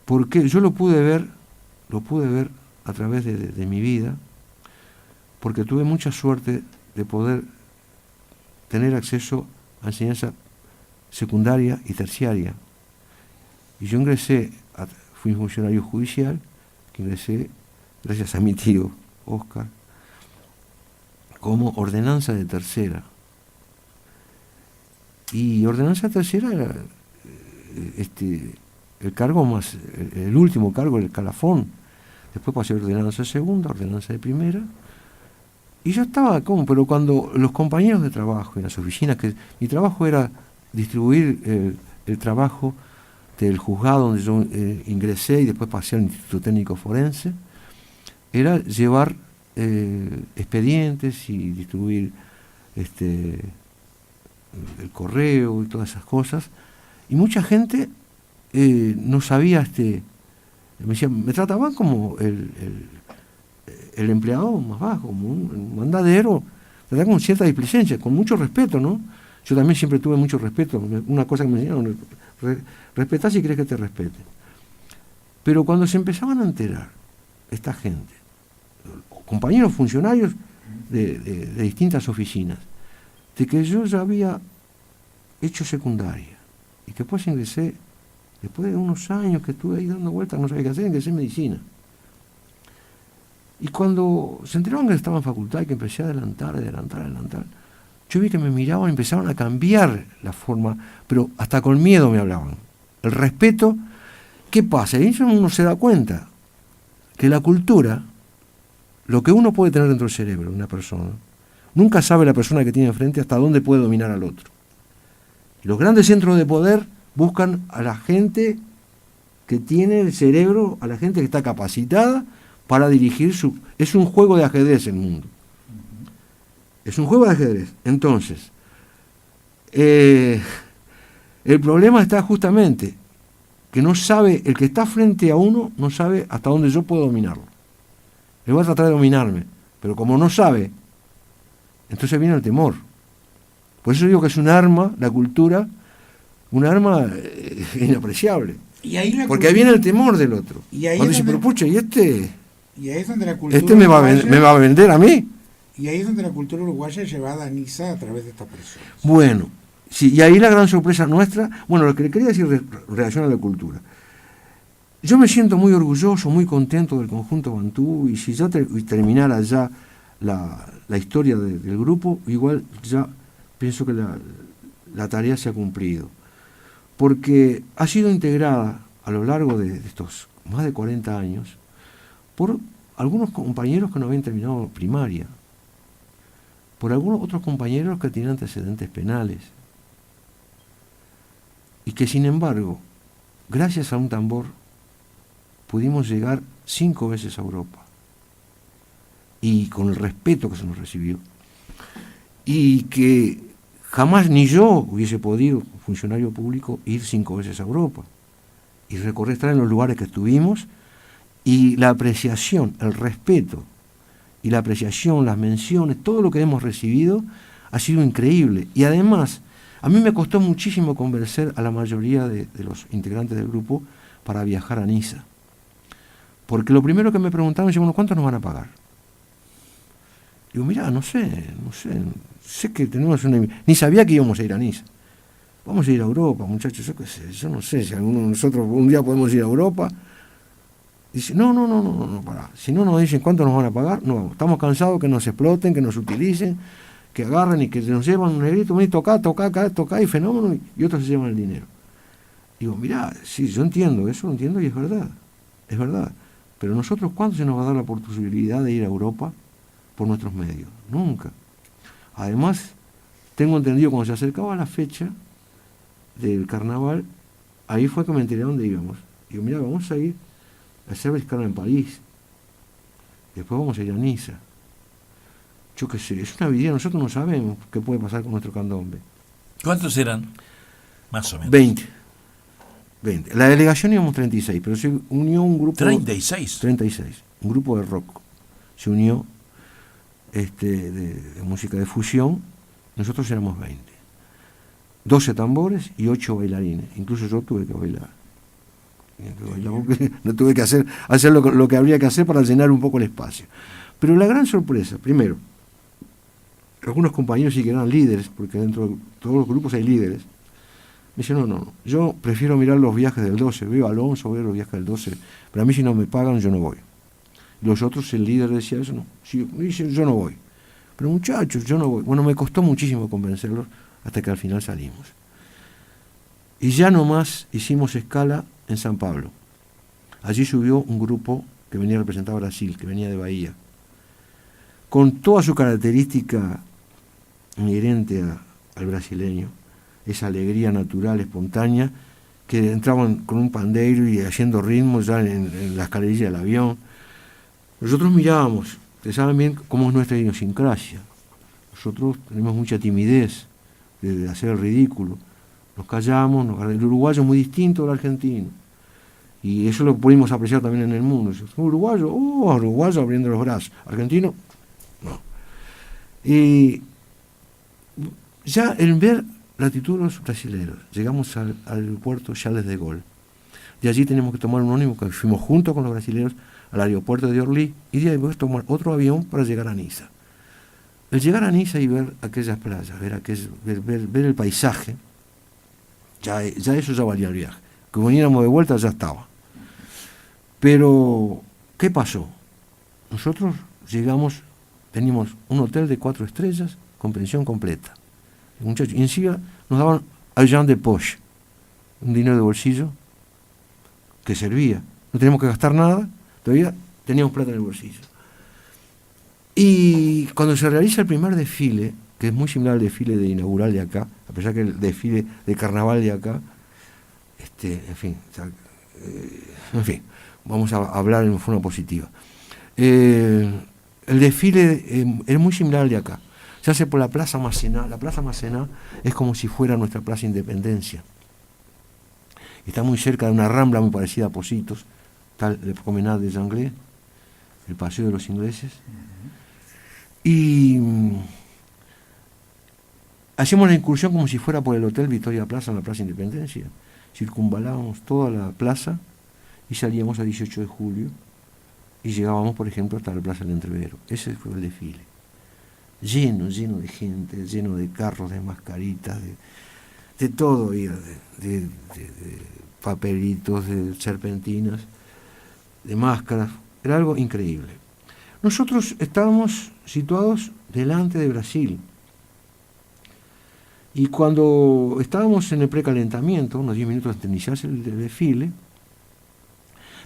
Porque yo lo pude ver a través de mi vida, porque tuve mucha suerte de poder tener acceso a enseñanza secundaria y terciaria. Y yo fui funcionario judicial, que ingresé gracias a mi tío Oscar, como ordenanza de tercera. Y ordenanza tercera era el cargo más, el último cargo, el escalafón. Después pasé a ordenanza de segunda, ordenanza de primera. Y yo estaba pero cuando los compañeros de trabajo en las oficinas, que mi trabajo era distribuir el trabajo del juzgado donde yo ingresé, y después pasé al Instituto Técnico Forense, era llevar expedientes y distribuir el correo y todas esas cosas. Y mucha gente no sabía, me decía, me trataban como el empleado más bajo, como un mandadero, me trataban con cierta displicencia, con mucho respeto, ¿no? Yo también siempre tuve mucho respeto. Una cosa que me enseñaron, respetá si querés que te respeten. Pero cuando se empezaban a enterar esta gente, compañeros funcionarios de distintas oficinas, de que yo ya había hecho secundaria y que después ingresé, después de unos años que estuve ahí dando vueltas, no sabía qué hacer, ingresé en medicina. Y cuando se enteraron que estaba en facultad y que empecé a adelantar, yo vi que me miraban y empezaron a cambiar la forma, pero hasta con miedo me hablaban. El respeto, ¿qué pasa? Y eso uno se da cuenta que la cultura, lo que uno puede tener dentro del cerebro de una persona, nunca sabe la persona que tiene enfrente hasta dónde puede dominar al otro. Y los grandes centros de poder buscan a la gente que tiene el cerebro, a la gente que está capacitada para dirigir su... Es un juego de ajedrez el mundo. Es un juego de ajedrez. Entonces, el problema está justamente que no sabe, el que está frente a uno no sabe hasta dónde yo puedo dominarlo. Él va a tratar de dominarme, pero como no sabe, entonces viene el temor. Por eso digo que es un arma, la cultura, un arma inapreciable. Y ahí porque ahí viene el temor del otro. Y ahí cuando dice, pero pucha, y ahí es donde la cultura me va a vender a mí. Y ahí es donde la cultura uruguaya es llevada a Niza a través de esta persona. Bueno, sí, y ahí la gran sorpresa nuestra, bueno, lo que le quería decir en relación a la cultura. Yo me siento muy orgulloso, muy contento del conjunto Bantú, y si ya terminara ya la historia del grupo, igual ya pienso que la tarea se ha cumplido. Porque ha sido integrada a lo largo de estos más de 40 años por algunos compañeros que no habían terminado primaria, por algunos otros compañeros que tienen antecedentes penales, y que sin embargo, gracias a un tambor, pudimos llegar 5 veces a Europa, y con el respeto que se nos recibió, y que jamás ni yo hubiese podido, funcionario público, ir 5 veces a Europa, y recorrer, estar en los lugares que estuvimos, y la apreciación, el respeto, y la apreciación, las menciones, todo lo que hemos recibido ha sido increíble. Y además, a mí me costó muchísimo convencer a la mayoría de los integrantes del grupo para viajar a Niza. Porque lo primero que me preguntaban es, bueno, ¿cuánto nos van a pagar? Digo, mirá, no sé que tenemos ni sabía que íbamos a ir a Niza. Vamos a ir a Europa, muchachos, yo qué sé, yo no sé si alguno de nosotros un día podemos ir a Europa. Dice, no, pará. Si no nos dicen cuánto nos van a pagar, no vamos. Estamos cansados que nos exploten, que nos utilicen, que agarren y que nos llevan un negrito, vení, toca, y fenómeno, y otros se llevan el dinero. Digo, mirá, sí, yo entiendo, eso lo entiendo y es verdad. Pero nosotros, ¿cuándo se nos va a dar la posibilidad de ir a Europa por nuestros medios? Nunca. Además, tengo entendido, cuando se acercaba la fecha del carnaval, ahí fue que me enteré a dónde íbamos. Digo, mirá, vamos a ir a hacer escala en París, después vamos a ir a Niza. Yo qué sé, es una vida, nosotros no sabemos qué puede pasar con nuestro candombe. ¿Cuántos eran? Más o menos. 20. La delegación íbamos 36, pero se unió un grupo... 36. Un grupo de rock. Se unió de música de fusión, nosotros éramos 20. 12 tambores y 8 bailarines. Incluso yo tuve que bailar. No tuve que hacer lo que habría que hacer para llenar un poco el espacio. Pero la gran sorpresa, primero, algunos compañeros sí que eran líderes, porque dentro de todos los grupos hay líderes, me dicen, no, yo prefiero mirar los viajes del 12, veo a Alonso, veo los viajes del 12, pero a mí si no me pagan yo no voy. Los otros, el líder decía eso, no, yo no voy. Pero muchachos, yo no voy. Bueno, me costó muchísimo convencerlos hasta que al final salimos. Y ya nomás hicimos escala en San Pablo. Allí subió un grupo que venía a representar a Brasil, que venía de Bahía, con toda su característica inherente al brasileño, esa alegría natural, espontánea, que entraban con un pandeiro y haciendo ritmos ya en la escalerilla del avión. Nosotros mirábamos, ustedes saben bien cómo es nuestra idiosincrasia. Nosotros tenemos mucha timidez de hacer el ridículo. Nos callamos, el uruguayo es muy distinto del argentino. Y eso lo pudimos apreciar también en el mundo. Uruguayo, uruguayo abriendo los brazos. Argentino, no. Y ya en ver la actitud de los brasileños, llegamos al aeropuerto Charles de Gaulle. De allí tenemos que tomar un ómnibus que fuimos junto con los brasileños al aeropuerto de Orly y de ahí después tomar otro avión para llegar a Niza. El llegar a Niza y ver aquellas playas, ver el paisaje, ya eso ya valía el viaje. Que viniéramos de vuelta ya estaba. Pero, ¿qué pasó? Nosotros llegamos, teníamos un hotel de 4 estrellas con pensión completa. Muchachos, y encima nos daban argent de poche, un dinero de bolsillo que servía. No teníamos que gastar nada, todavía teníamos plata en el bolsillo. Y cuando se realiza el primer desfile, que es muy similar al desfile de inaugural de acá, a pesar que el desfile de carnaval de acá, en fin, vamos a hablar en forma positiva. El desfile es muy similar al de acá. Se hace por la Plaza Masséna. La Plaza Masséna es como si fuera nuestra Plaza Independencia. Está muy cerca de una rambla muy parecida a Positos, está el Promenade des Anglais, el Paseo de los Ingleses. Y hacemos la incursión como si fuera por el Hotel Victoria Plaza en la Plaza Independencia. Circunvalábamos toda la plaza y salíamos a 18 de julio y llegábamos, por ejemplo, hasta la Plaza del Entrevero. Ese fue el desfile. Lleno de gente, lleno de carros, de mascaritas, de todo, de papelitos, de serpentinas, de máscaras. Era algo increíble. Nosotros estábamos situados delante de Brasil. Y cuando estábamos en el precalentamiento, unos 10 minutos antes de iniciarse el desfile,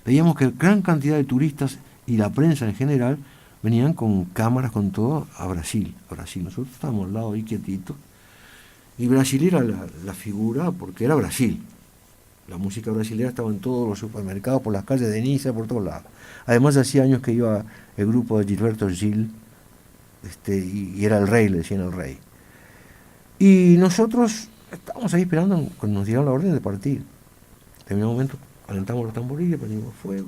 veíamos que gran cantidad de turistas y la prensa en general venían con cámaras, con todo, a Brasil. Nosotros estábamos al lado ahí quietitos. Y Brasil era la figura porque era Brasil. La música brasileña estaba en todos los supermercados, por las calles de Niza, por todos lados. Además, hacía años que iba el grupo de Gilberto Gil, y era el rey, le decían el rey. Y nosotros estábamos ahí esperando cuando nos dieron la orden de partir. En un momento alentamos los tamboriles, prendimos fuego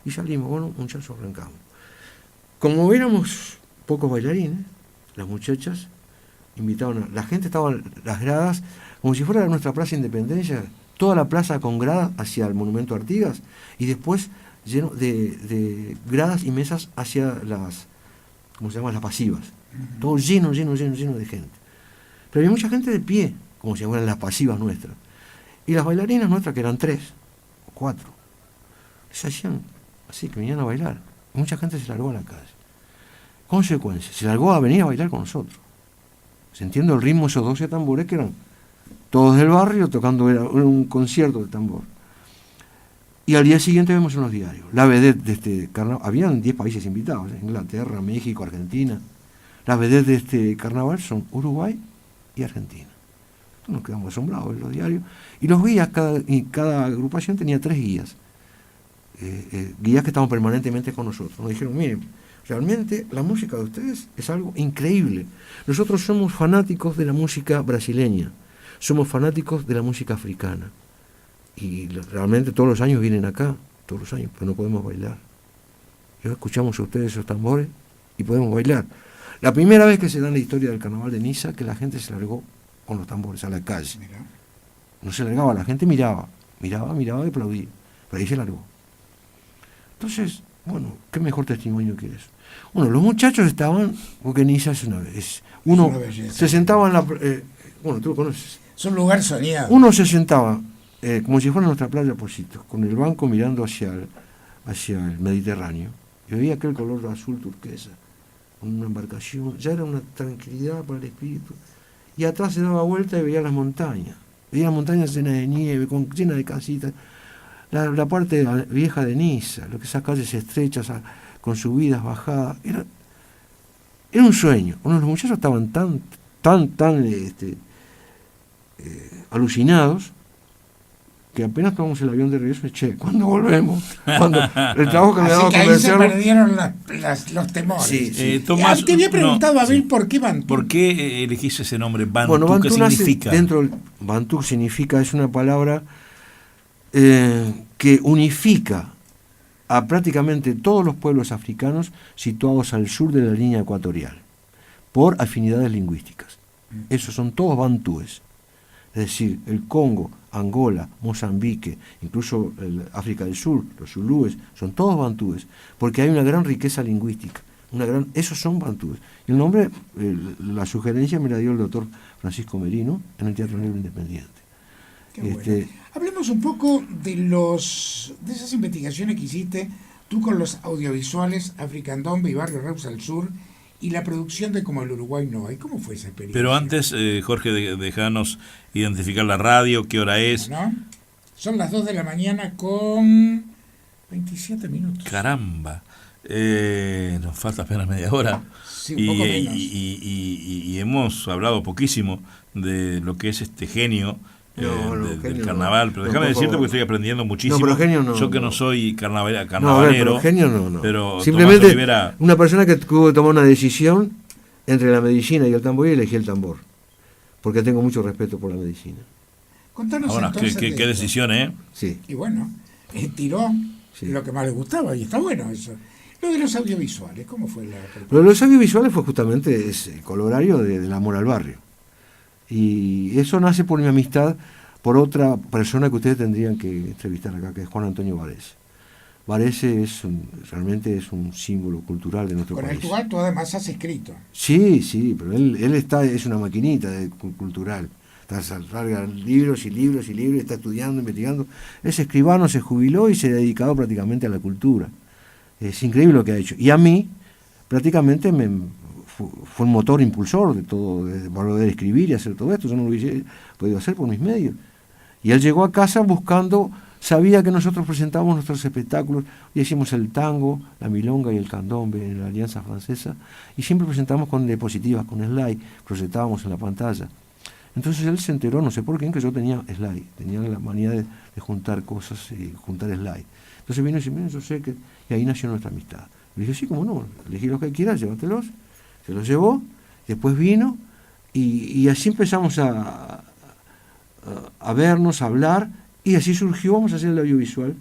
y salimos. Bueno, muchachos, arrancamos. Como éramos pocos bailarines, las muchachas invitaban la gente estaba en las gradas, como si fuera nuestra Plaza Independencia, toda la plaza con gradas hacia el Monumento Artigas y después lleno de gradas y mesas hacia las, ¿cómo se llaman? Las pasivas. Todo lleno de gente. Pero había mucha gente de pie, como si fueran las pasivas nuestras. Y las bailarinas nuestras, que eran 3 o 4, se hacían así, que venían a bailar. Mucha gente se largó a la calle. Consecuencia, se largó a venir a bailar con nosotros. Sintiendo el ritmo de esos 12 tambores que eran todos del barrio tocando, era un concierto de tambor. Y al día siguiente vemos en los diarios la vedette de este carnaval. Habían 10 países invitados, Inglaterra, México, Argentina. Las vedettes de este carnaval son Uruguay y Argentina. Entonces nos quedamos asombrados en los diarios. Y los guías, cada agrupación tenía 3 guías. Guías que estaban permanentemente con nosotros. Nos dijeron, miren, realmente la música de ustedes es algo increíble. Nosotros somos fanáticos de la música brasileña, somos fanáticos de la música africana. Y realmente todos los años vienen acá, todos los años, pero no podemos bailar. Yo escuchamos a ustedes esos tambores y podemos bailar. La primera vez que se da en la historia del carnaval de Niza, que la gente se largó con los tambores a la calle. No se largaba, la gente miraba y aplaudía, pero ahí se largó. Entonces, bueno, qué mejor testimonio que eso. Bueno, los muchachos estaban, porque Niza es una vez. Uno se sentaba en la. Bueno, tú lo conoces. Es un lugar soñado. Uno se sentaba, como si fuera nuestra playa Positos, con el banco mirando hacia el Mediterráneo. Y veía aquel color azul turquesa, una embarcación, ya era una tranquilidad para el espíritu. Y atrás se daba vuelta y veía las montañas. Veía las montañas llenas de nieve, llenas de casitas. La parte vieja de Niza, lo que esas calles estrechas con subidas, bajadas, era un sueño. Uno de los muchachos estaban tan alucinados que apenas tomamos el avión de regreso, che, ¿cuándo volvemos? El trabajo que me Así daba que ahí se convencerlo. perdieron los temores. Sí, sí. Tomás, te había preguntado, Abel, sí. ¿por qué Bantú? ¿Por qué elegiste ese nombre Bantú? Bueno, ¿Qué Bantú nace significa? Bantú significa, es una palabra que unifica a prácticamente todos los pueblos africanos situados al sur de la línea ecuatorial, por afinidades lingüísticas. Esos son todos bantúes. Es decir, el Congo, Angola, Mozambique, incluso África del Sur, los zulúes, son todos bantúes, porque hay una gran riqueza lingüística. Esos son bantúes. Y el nombre, la sugerencia me la dio el doctor Francisco Merino en el Teatro Negro Independiente. Qué bueno. Hablemos un poco de esas investigaciones que hiciste tú con los audiovisuales Africandombe y Barrio Reus al Sur y la producción de Como el Uruguay no hay. ¿Cómo fue esa experiencia? Pero antes, Jorge, dejanos identificar la radio, qué hora es. ¿No? Son las 2 de la mañana con 27 minutos. Caramba. Nos falta apenas media hora. Sí, un poco menos. Y hemos hablado poquísimo de lo que es este genio. Del genio carnaval, no. pero No, déjame por decirte favor. porque estoy aprendiendo muchísimo. No, pero genio no, yo que no. no soy No, a ver, carnavalero, pero genio no. pero Simplemente Tomás Olivera, una persona que tuvo que tomar una decisión entre la medicina y el tambor y elegí el tambor, porque tengo mucho respeto por la medicina. Contanos ahora, entonces qué de esto. decisión, ¿eh? Sí. Y bueno, tiró Sí. lo que más le gustaba y está bueno eso. Lo de los audiovisuales, ¿cómo fue la preparación? Lo de los audiovisuales fue justamente el colorario del amor al barrio. Y eso nace por mi amistad por otra persona que ustedes tendrían que entrevistar acá, que es Juan Antonio Varese. Varese realmente es un símbolo cultural de nuestro Con el país. cual tú además has escrito. Sí, pero él es una maquinita cultural. Larga libros y libros y libros, está estudiando, investigando. Es escribano, se jubiló y se ha dedicado prácticamente a la cultura. Es increíble lo que ha hecho. Y a mí, prácticamente, fue un motor impulsor de todo, de poder escribir y hacer todo esto. Yo no lo hubiese podido hacer por mis medios. Y él llegó a casa buscando, sabía que nosotros presentábamos nuestros espectáculos, y hicimos el tango, la milonga y el candombe en la Alianza Francesa, y siempre presentamos con diapositivas, con slide, proyectábamos en la pantalla. Entonces él se enteró, no sé por qué, que yo tenía slide, tenía la manía de juntar cosas y juntar slide. Entonces vino y dice, mira, yo sé que... Y ahí nació nuestra amistad. Le dije, sí, cómo no, elegí los que quieras, llévatelos. Se los llevó, después vino, y así empezamos a vernos, a hablar, y así surgió, vamos a hacer el audiovisual,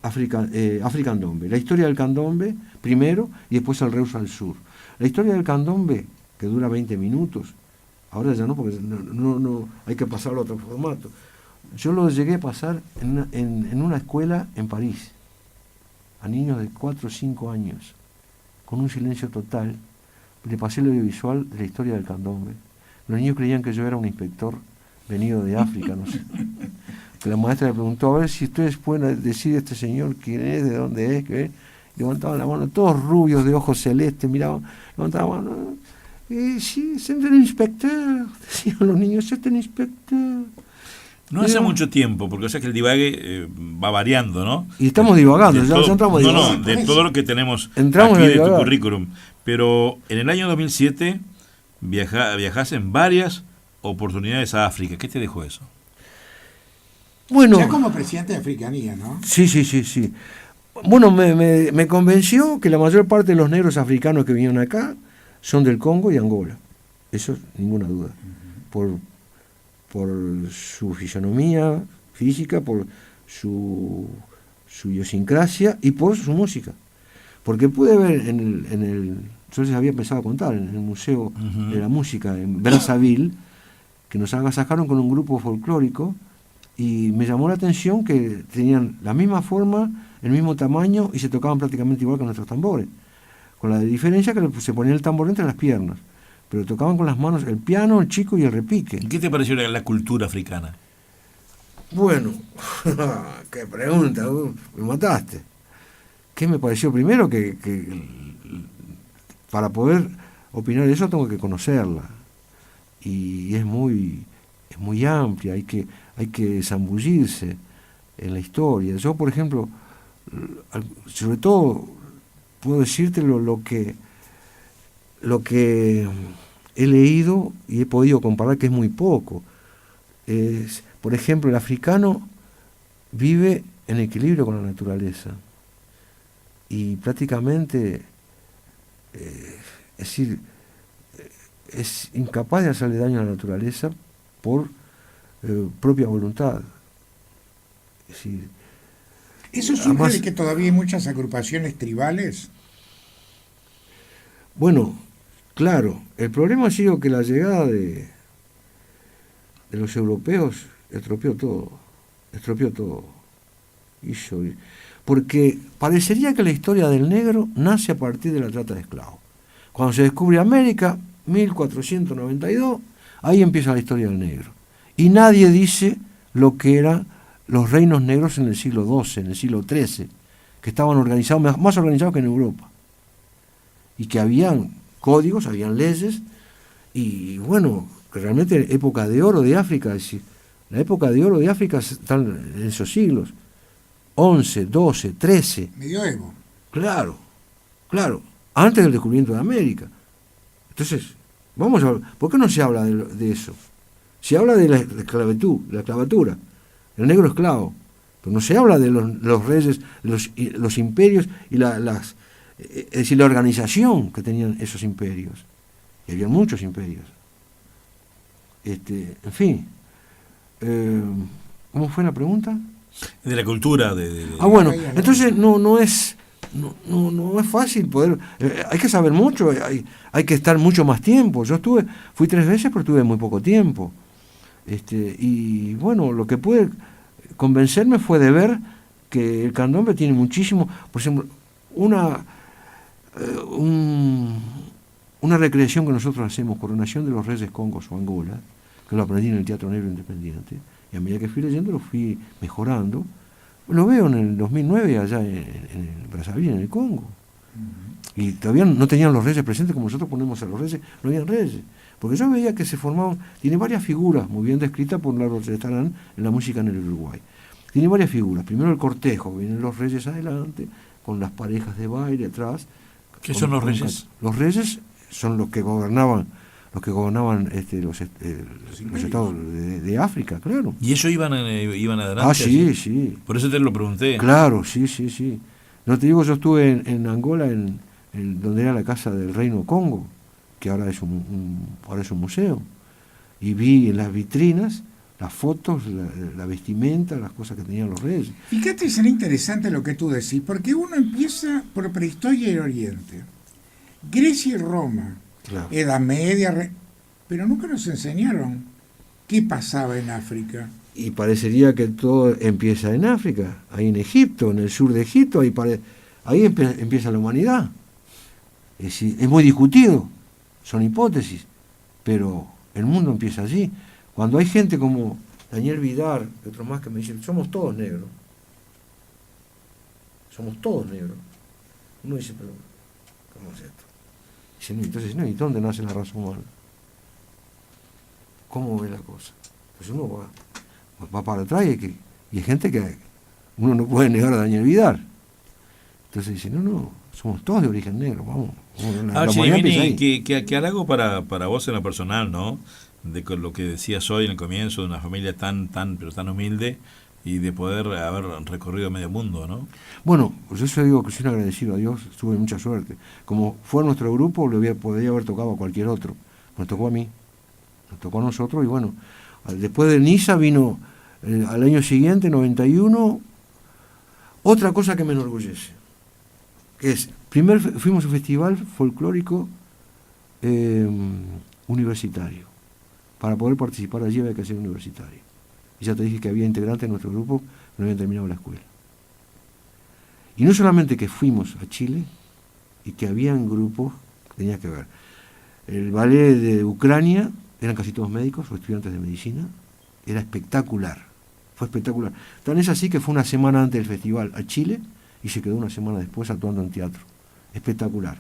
Africandombe. La historia del candombe primero, y después el Reus al Sur. La historia del candombe, que dura 20 minutos, ahora ya no, porque no hay que pasarlo a otro formato. Yo lo llegué a pasar en una escuela en París, a niños de 4 o 5 años, con un silencio total. Le pasé el audiovisual de la historia del candombe. Los niños creían que yo era un inspector venido de África, no sé. Que la maestra le preguntó, a ver si ustedes pueden decir a este señor quién es, de dónde es, qué es. Levantaban la mano, todos rubios de ojos celestes, miraban, levantaban la mano. Sí, es el inspector, decían los niños, es el inspector. No hace mucho tiempo, porque o sea que el divague va variando, ¿no? Y estamos divagando, De ya todo- entramos divagando. No, de todo lo que tenemos Entramos aquí a de tu divagar. currículum. Pero en el año 2007 viajaste en varias oportunidades a África. ¿Qué te dejó eso? Bueno, Ya como presidente de Africanía, ¿no? sí. Bueno, me convenció que la mayor parte de los negros africanos que vinieron acá son del Congo y Angola. Eso, ninguna duda. Por su fisonomía física, por su idiosincrasia y por su música. Porque pude ver yo les había empezado a contar, en el Museo de la Música en Brazzaville, que nos agasajaron con un grupo folclórico, y me llamó la atención que tenían la misma forma, el mismo tamaño, y se tocaban prácticamente igual que nuestros tambores, con la diferencia que se ponía el tambor entre las piernas, pero tocaban con las manos el piano, el chico y el repique. ¿Qué te pareció la cultura africana? Bueno, qué pregunta, me mataste. ¿Qué me pareció? Primero que para poder opinar de eso tengo que conocerla, y es muy amplia, hay que zambullirse en la historia. Yo, por ejemplo, sobre todo puedo decirte lo que he leído y he podido comparar, que es muy poco. por ejemplo, el africano vive en equilibrio con la naturaleza y prácticamente, es decir, es incapaz de hacerle daño a la naturaleza por propia voluntad. Es decir, ¿Eso surge además, de que todavía hay muchas agrupaciones tribales? bueno, claro, el problema ha sido que la llegada de los europeos estropeó todo. Porque parecería que la historia del negro nace a partir de la trata de esclavos. Cuando se descubre América, 1492, ahí empieza la historia del negro. Y nadie dice lo que eran los reinos negros en el siglo XII, en el siglo XIII, que estaban organizados, más organizados que en Europa. Y que habían códigos, habían leyes, y bueno, que realmente época de oro de África, es decir, la época de oro de África están en esos siglos, 11, 12, 13. Medioevo. Claro, antes del descubrimiento de América. Entonces, vamos a ver, ¿por qué no se habla de eso? Se habla de la esclavitud, de la esclavatura, el negro esclavo, pero no se habla de los reyes, los imperios y es decir, la organización que tenían esos imperios. Y había muchos imperios. En fin, ¿cómo fue la pregunta? De la cultura. Bueno, entonces no es fácil poder, hay que saber mucho, hay que estar mucho más tiempo. Fui 3 veces, pero tuve muy poco tiempo. Y bueno, lo que pude convencerme fue de ver que el candombe tiene muchísimo, por ejemplo, una recreación que nosotros hacemos, Coronación de los Reyes Congos o Angola, que lo aprendí en el Teatro Negro Independiente, y a medida que fui leyendo lo fui mejorando. Lo veo en el 2009 allá en Brazzaville, en el Congo. Y todavía no tenían los reyes presentes como nosotros ponemos a los reyes, no habían reyes. Porque yo veía que se formaban, tiene varias figuras muy bien descritas por Laro Estarán en la música en el Uruguay. Tiene varias figuras. Primero el cortejo, vienen los reyes adelante, con las parejas de baile atrás. ¿Qué son los reyes? Los reyes son los que gobernaban los estados de África, claro. ¿Y ellos iban adelante? Ah, sí. Por eso te lo pregunté. Claro, sí. No te digo, yo estuve en Angola, donde era la casa del Reino Congo, que ahora es un museo, y vi en las vitrinas las fotos, la vestimenta, las cosas que tenían los reyes. Fíjate, será interesante lo que tú decís, porque uno empieza por prehistoria y el Oriente, Grecia y Roma, Claro. Edad Media, pero nunca nos enseñaron qué pasaba en África. Y parecería que todo empieza en África, ahí en Egipto, en el sur de Egipto, ahí empieza la humanidad. Es muy discutido, son hipótesis, pero el mundo empieza allí. Cuando hay gente como Daniel Vidar y otros más que me dicen, somos todos negros, uno dice, pero ¿cómo es esto? Dice, no, entonces, ¿y dónde nace la raza humana? ¿Cómo ve la cosa? Pues uno va para atrás y hay gente que uno no puede negar a Daniel Vidar. Entonces dice, no, somos todos de origen negro, vamos. Que halago para vos en lo personal, ¿no? De lo que decías hoy en el comienzo, de una familia pero tan humilde, y de poder haber recorrido medio mundo, ¿no? Bueno, pues eso digo que soy agradecido a Dios, tuve mucha suerte. Como fue nuestro grupo, podría haber tocado a cualquier otro. Nos tocó a mí, nos tocó a nosotros, y bueno, después de Niza vino al año siguiente, 91, otra cosa que me enorgullece, que es, primero fuimos a un festival folclórico universitario. Para poder participar allí había que ser universitario. Y ya te dije que había integrantes de nuestro grupo que no habían terminado la escuela. Y no solamente que fuimos a Chile y que habían grupos que tenían que ver. El ballet de Ucrania, eran casi todos médicos o estudiantes de medicina, era espectacular, fue espectacular. Tan es así que fue una semana antes del festival a Chile y se quedó una semana después actuando en teatro. Espectacular.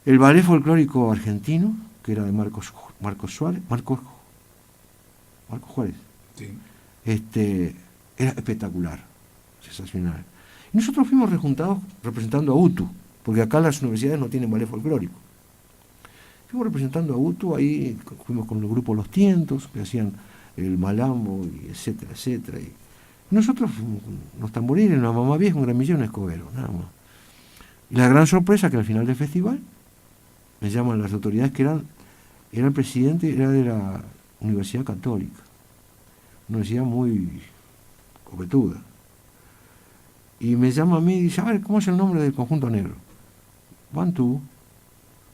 El ballet folclórico argentino, que era de Marcos Juárez. Sí. Era espectacular, sensacional. Y nosotros fuimos rejuntados representando a UTU, porque acá las universidades no tienen ballet folclórico. Fuimos representando a UTU, ahí fuimos con el grupo Los Tientos, que hacían el malambo, y etcétera, etcétera. Y nosotros fuimos con los tamboriles, una mamá vieja, un gramillero, un escobero, nada más. Y la gran sorpresa que al final del festival me llaman las autoridades que era el presidente, era de la Universidad Católica, una universidad muy copetuda. Y me llama a mí y dice, a ver, ¿cómo es el nombre del conjunto negro? Bantú.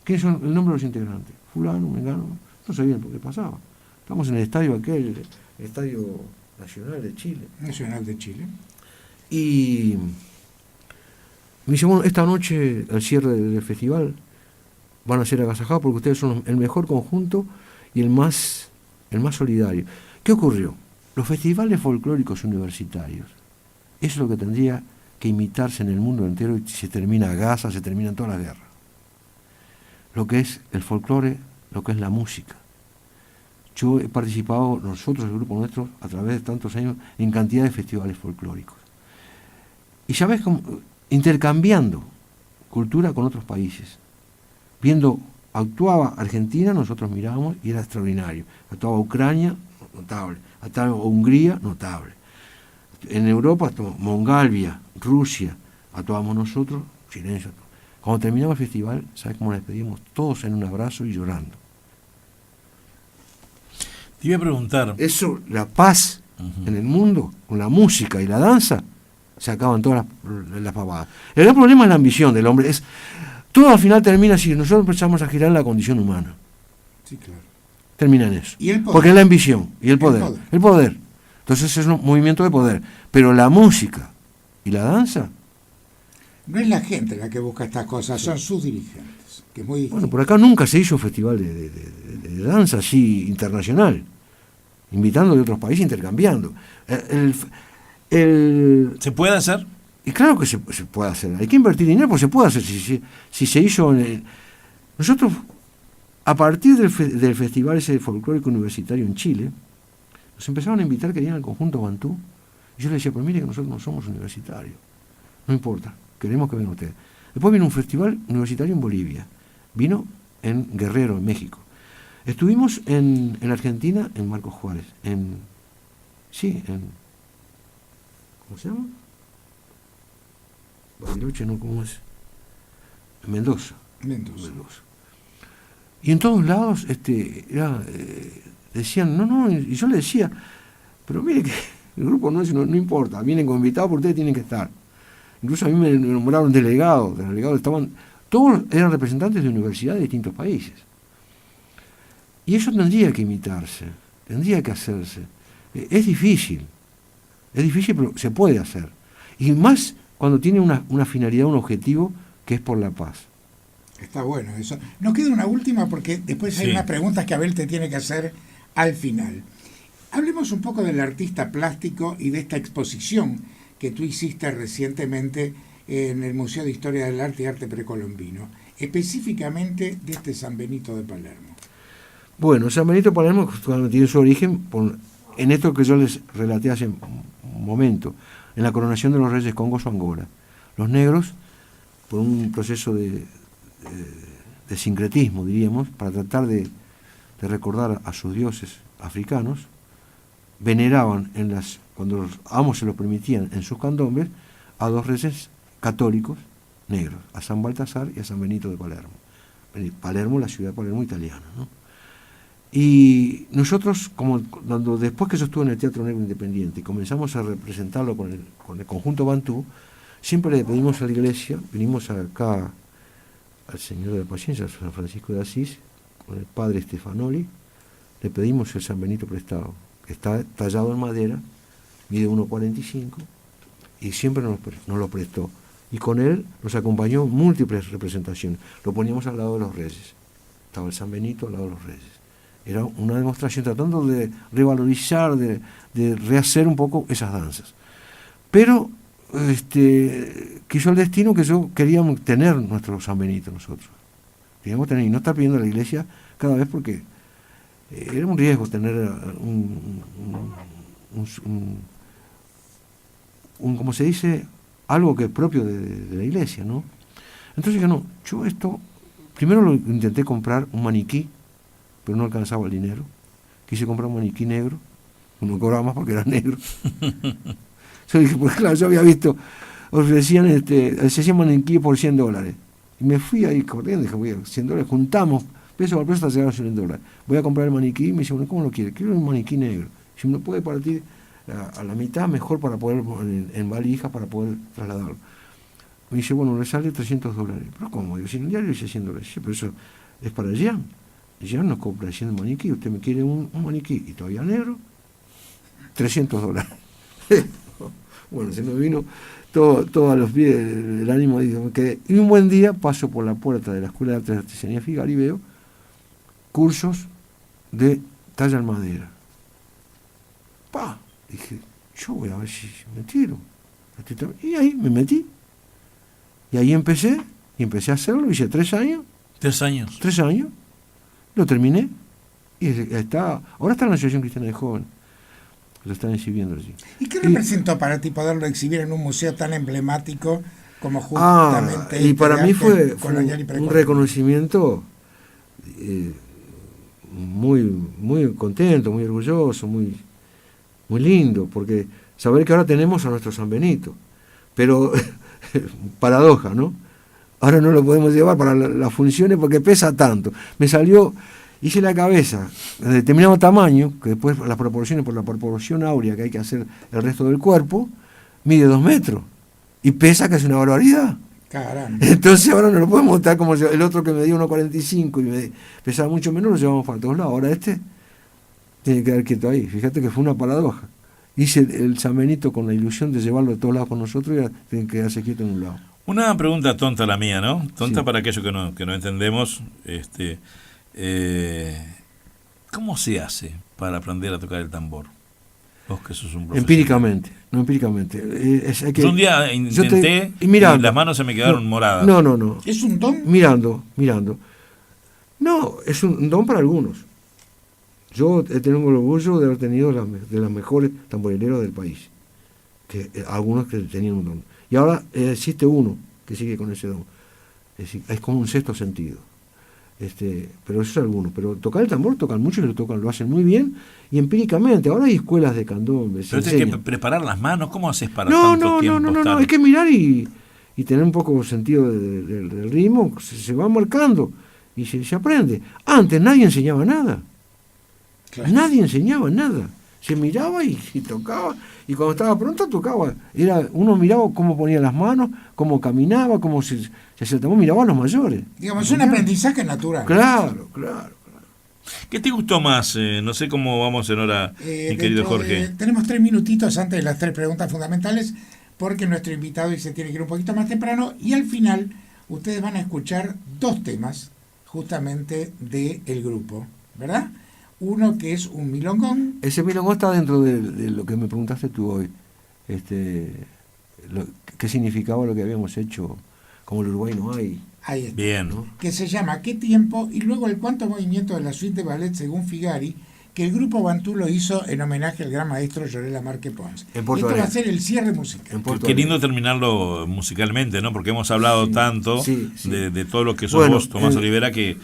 ¿Quién son el nombre de los integrantes? Fulano, mengano. No sabían por qué pasaba. Estamos en el estadio aquel, el Estadio Nacional de Chile. Nacional de Chile. Y me dice, bueno, esta noche, al cierre del festival, van a ser agasajados porque ustedes son el mejor conjunto y el más solidario. ¿Qué ocurrió? Los festivales folclóricos universitarios, eso es lo que tendría que imitarse en el mundo entero y se termina Gaza, se terminan todas las guerras. Lo que es el folclore, lo que es la música. Yo he participado, nosotros, el grupo nuestro, a través de tantos años, en cantidad de festivales folclóricos. Y ya ves, intercambiando cultura con otros países. Viendo, actuaba Argentina, nosotros mirábamos y era extraordinario. Actuaba Ucrania, notable. Actuaba Hungría, notable. En Europa, Mongalvia, Rusia, actuábamos nosotros, silencio. Cuando terminaba el festival, ¿sabes cómo nos despedimos? Todos en un abrazo y llorando. Te iba a preguntar. Eso, la paz en el mundo, con la música y la danza, se acaban todas las pavadas. El gran problema es la ambición del hombre. Todo al final termina así. Nosotros empezamos a girar en la condición humana. Sí, claro. Termina en eso. ¿Y el poder? Porque es la ambición y el poder. El poder. Entonces es un movimiento de poder. Pero la música y la danza... No es la gente la que busca estas cosas, son sus dirigentes. Que es muy bueno, por acá nunca se hizo un festival de danza así internacional, invitando de otros países, intercambiando. ¿Se puede hacer? Y claro que se puede hacer. Hay que invertir dinero, pues se puede hacer. Si se hizo... Nosotros, a partir del festival ese folclórico universitario en Chile, nos empezaron a invitar que vinieran al conjunto Bantú. Y yo le decía, pero mire que nosotros no somos universitarios. No importa, queremos que vengan ustedes. Después vino un festival universitario en Bolivia. Vino en Guerrero, en México. Estuvimos en Argentina, en Marcos Juárez. ¿Cómo se llama? Bariloche, ¿no? ¿Cómo es? En Mendoza. Y en todos lados decían, no, y yo le decía, pero mire que el grupo no importa, vienen con invitados porque ustedes tienen que estar. Incluso a mí me nombraron delegados estaban, todos eran representantes de universidades de distintos países. Y eso tendría que imitarse, tendría que hacerse. Es difícil, pero se puede hacer. Y más cuando tiene una finalidad, un objetivo, que es por la paz. Está bueno eso. Nos queda una última porque después hay unas preguntas que Abel te tiene que hacer al final. Hablemos un poco del artista plástico y de esta exposición que tú hiciste recientemente en el Museo de Historia del Arte y Arte Precolombino, específicamente de este San Benito de Palermo. Bueno, San Benito de Palermo tiene su origen en esto que yo les relaté hace un momento, en la coronación de los reyes Congos o Angola. Los negros, por un proceso de sincretismo, diríamos, para tratar de recordar a sus dioses africanos, veneraban cuando los amos se lo permitían en sus candombres, a dos reyes católicos negros, a San Baltasar y a San Benito de Palermo. Palermo, la ciudad de Palermo italiana, ¿no? Y nosotros, después que yo estuve en el Teatro Negro Independiente y comenzamos a representarlo con el conjunto Bantú, siempre le pedimos a la iglesia, vinimos acá al Señor de la Paciencia, San Francisco de Asís, con el padre Stefanoli, le pedimos el San Benito prestado, que está tallado en madera, mide 1,45, y siempre nos lo prestó. Y con él nos acompañó múltiples representaciones. Lo poníamos al lado de los reyes. Estaba el San Benito al lado de los reyes. Era una demostración tratando de revalorizar, de rehacer un poco esas danzas. Pero quiso el destino que yo queríamos tener nuestro San Benito nosotros. Queríamos tener, y no estar pidiendo a la iglesia cada vez porque era un riesgo tener como se dice, algo que es propio de la iglesia, ¿no? Entonces dije, no, yo esto, primero lo intenté comprar un maniquí, pero no alcanzaba el dinero. Quise comprar un maniquí negro uno cobraba más porque era negro. Yo dije, pues claro, yo había visto, ofrecían, se hacían maniquí por $100. Y me fui ahí corriendo, dije, voy a $100, juntamos, peso por peso hasta llegar a $100. Voy a comprar el maniquí, y me dice, bueno, ¿cómo lo quiere? Quiero un maniquí negro. Si me lo puede partir a la mitad, mejor para poder, en valijas, para poder trasladarlo. Me dice, bueno, le sale $300. Pero ¿cómo? Digo, si en el diario dice $100. Sí, pero eso es para Jean. Jean no compra haciendo maniquí. Usted me quiere un maniquí y todavía negro, $300. Bueno, se me vino todo a los pies el ánimo. Digo, y un buen día paso por la puerta de la Escuela de Artes de Artesanía Figari y veo cursos de talla en madera. Dije, yo voy a ver si me tiro. Y ahí me metí. Y ahí empecé a hacerlo, hice 3 años. 3 años. 3 años, lo terminé. Y ahora está en la Asociación Cristiana de Jóvenes. Lo están exhibiendo allí. ¿Y qué representó para ti poderlo exhibir en un museo tan emblemático como justamente y para mí fue un reconocimiento muy contento, muy orgulloso, muy lindo, porque saber que ahora tenemos a nuestro San Benito, pero paradoja, ¿no? Ahora no lo podemos llevar para las funciones porque pesa tanto. Hice la cabeza de determinado tamaño, que después las proporciones, por la proporción áurea que hay que hacer el resto del cuerpo, mide 2 metros y pesa casi una barbaridad. Caramba. Entonces ahora no lo podemos montar como el otro que medía 1,45 y pesaba mucho menos, lo llevamos para todos lados. Ahora tiene que quedar quieto ahí. Fíjate que fue una paradoja. Hice el San Benito con la ilusión de llevarlo a todos lados con nosotros y ahora tiene que quedarse quieto en un lado. Una pregunta tonta la mía, ¿no? Tonta Sí. para aquellos que no entendemos. ¿Cómo se hace para aprender a tocar el tambor? Vos que sos un profesor. Empíricamente. Yo un día intenté y las manos se me quedaron moradas. No. ¿Es un don? Mirando. No, es un don para algunos. Yo tengo el orgullo de haber tenido de las mejores tamborileros del país. Algunos que tenían un don. Y ahora existe uno que sigue con ese don. Es decir, es como un sexto sentido. Pero eso es algunos. Pero tocar el tambor tocan mucho y lo hacen muy bien y empíricamente. Ahora hay escuelas de candombe. Pero tienes que preparar las manos. ¿Cómo haces para tanto tiempo? No, hay que mirar y tener un poco sentido del ritmo. Se va marcando y se aprende. Antes nadie enseñaba nada. Claro. Nadie enseñaba nada. Se miraba y tocaba. Y cuando estaba pronto tocaba. Uno miraba cómo ponía las manos, cómo caminaba, cómo se acercaba, miraba a los mayores. Digamos, es un aprendizaje natural. Claro. ¿Qué te gustó más? No sé cómo vamos en hora, mi querido Jorge. Tenemos 3 minutitos antes de las 3 preguntas fundamentales, porque nuestro invitado hoy se tiene que ir un poquito más temprano, y al final ustedes van a escuchar 2 temas justamente del grupo, ¿verdad? Uno que es un milongón. Ese milongón está dentro de lo que me preguntaste tú hoy. ¿Qué significaba lo que habíamos hecho? Como el Uruguay no hay. Ahí está. Bien. ¿No? Que se llama ¿Qué tiempo? Y luego el cuánto movimiento de la suite de ballet según Figari, que el grupo Bantú lo hizo en homenaje al gran maestro Llorela Marque Pons. En Esto Porto va a Alegre. ser el cierre musical. Qué lindo terminarlo musicalmente, ¿no? Porque hemos hablado tanto sí. de todo lo que sos vos, Tomás Olivera, que...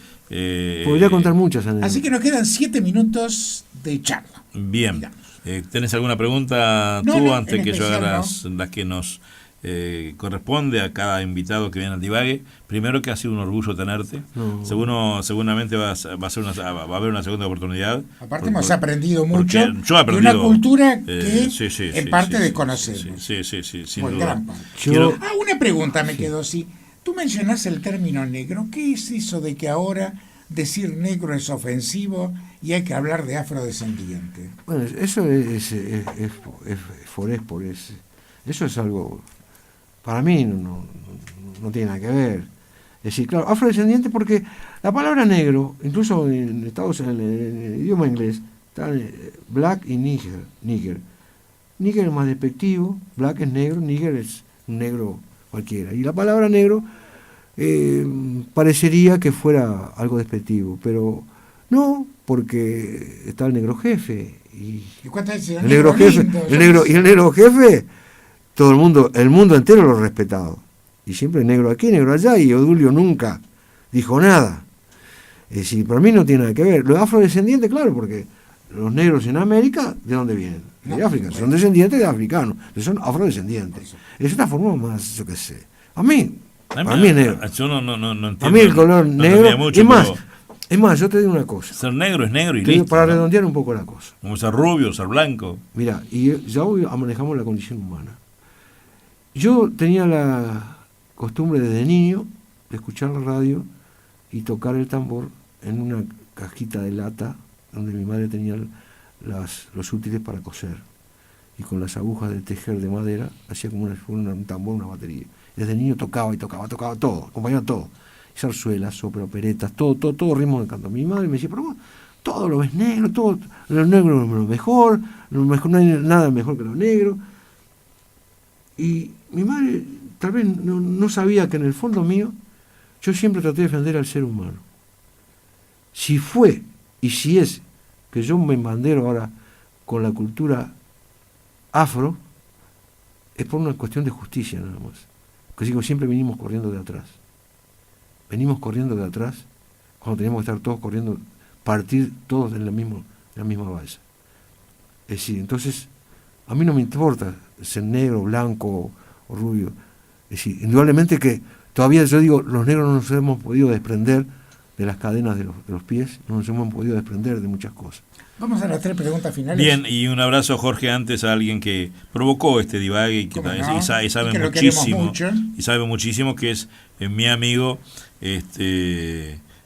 podría contar muchas anécdotas. Así que nos quedan 7 minutos de charla. Bien. Digamos. ¿Tenés alguna pregunta No, tú no, antes en que yo especial haga las que nos corresponde a cada invitado que viene al Divague? Primero, que ha sido un orgullo tenerte. No. Seguramente va a haber una segunda oportunidad. Aparte hemos aprendido mucho porque yo he de aprendido, una cultura que sí, en parte sí, desconocemos. Sí, sin Por duda. gran parte. Quiero- Una pregunta me quedó así. Tú mencionás el término negro. ¿Qué es eso de que ahora decir negro es ofensivo y hay que hablar de afrodescendiente? Bueno, eso es foréspor. Eso es algo... Para mí no tiene nada que ver. Es decir, claro, afrodescendiente porque la palabra negro, incluso en Estados Unidos, en el idioma inglés, está black y nigger. Nigger es más despectivo, black es negro, nigger es un negro cualquiera. Y la palabra negro parecería que fuera algo despectivo, pero no, porque está el negro jefe. ¿Y cuántas veces El negro jefe, el negro jefe, todo el mundo entero lo ha respetado. Y siempre negro aquí, negro allá, y Odulio nunca dijo nada. Es decir, para mí no tiene nada que ver. Lo afrodescendiente, claro, porque los negros en América, ¿de dónde vienen? De África, son descendientes de africanos, son afrodescendientes. Es una forma más, yo qué sé. Para mí es negro. Yo no entiendo. A mí el color negro, mucho, es más, yo te digo una cosa. Ser negro es negro y Te digo, listo. para ¿no? redondear un poco la cosa. Como ser rubio, ser blanco. Mira, y ya hoy manejamos la condición humana. Yo tenía la costumbre desde niño de escuchar la radio y tocar el tambor en una cajita de lata donde mi madre tenía los útiles para coser. Y con las agujas de tejer de madera hacía como un tambor, una batería. Desde niño tocaba todo, acompañaba todo. Zarzuelas, sopra, operetas, todo ritmo de canto. Mi madre me decía, pero vos todo lo ves negro, todo, lo negro es lo mejor, no hay nada mejor que lo negro. Y mi madre tal vez no sabía que en el fondo mío yo siempre traté de defender al ser humano. Si fue y si es que yo me embandero ahora con la cultura afro, es por una cuestión de justicia nada más. Que digo, siempre venimos corriendo de atrás. Venimos corriendo de atrás cuando teníamos que estar todos corriendo, partir todos de la misma balsa. Es decir, entonces, a mí no me importa ser negro, blanco o rubio. Es decir, indudablemente que todavía yo digo, los negros no nos hemos podido desprender de las cadenas de los pies, no nos hemos podido desprender de muchas cosas. Vamos a las 3 preguntas finales. Bien, y un abrazo, Jorge, antes a alguien que provocó este divague y que sabe muchísimo, que es mi amigo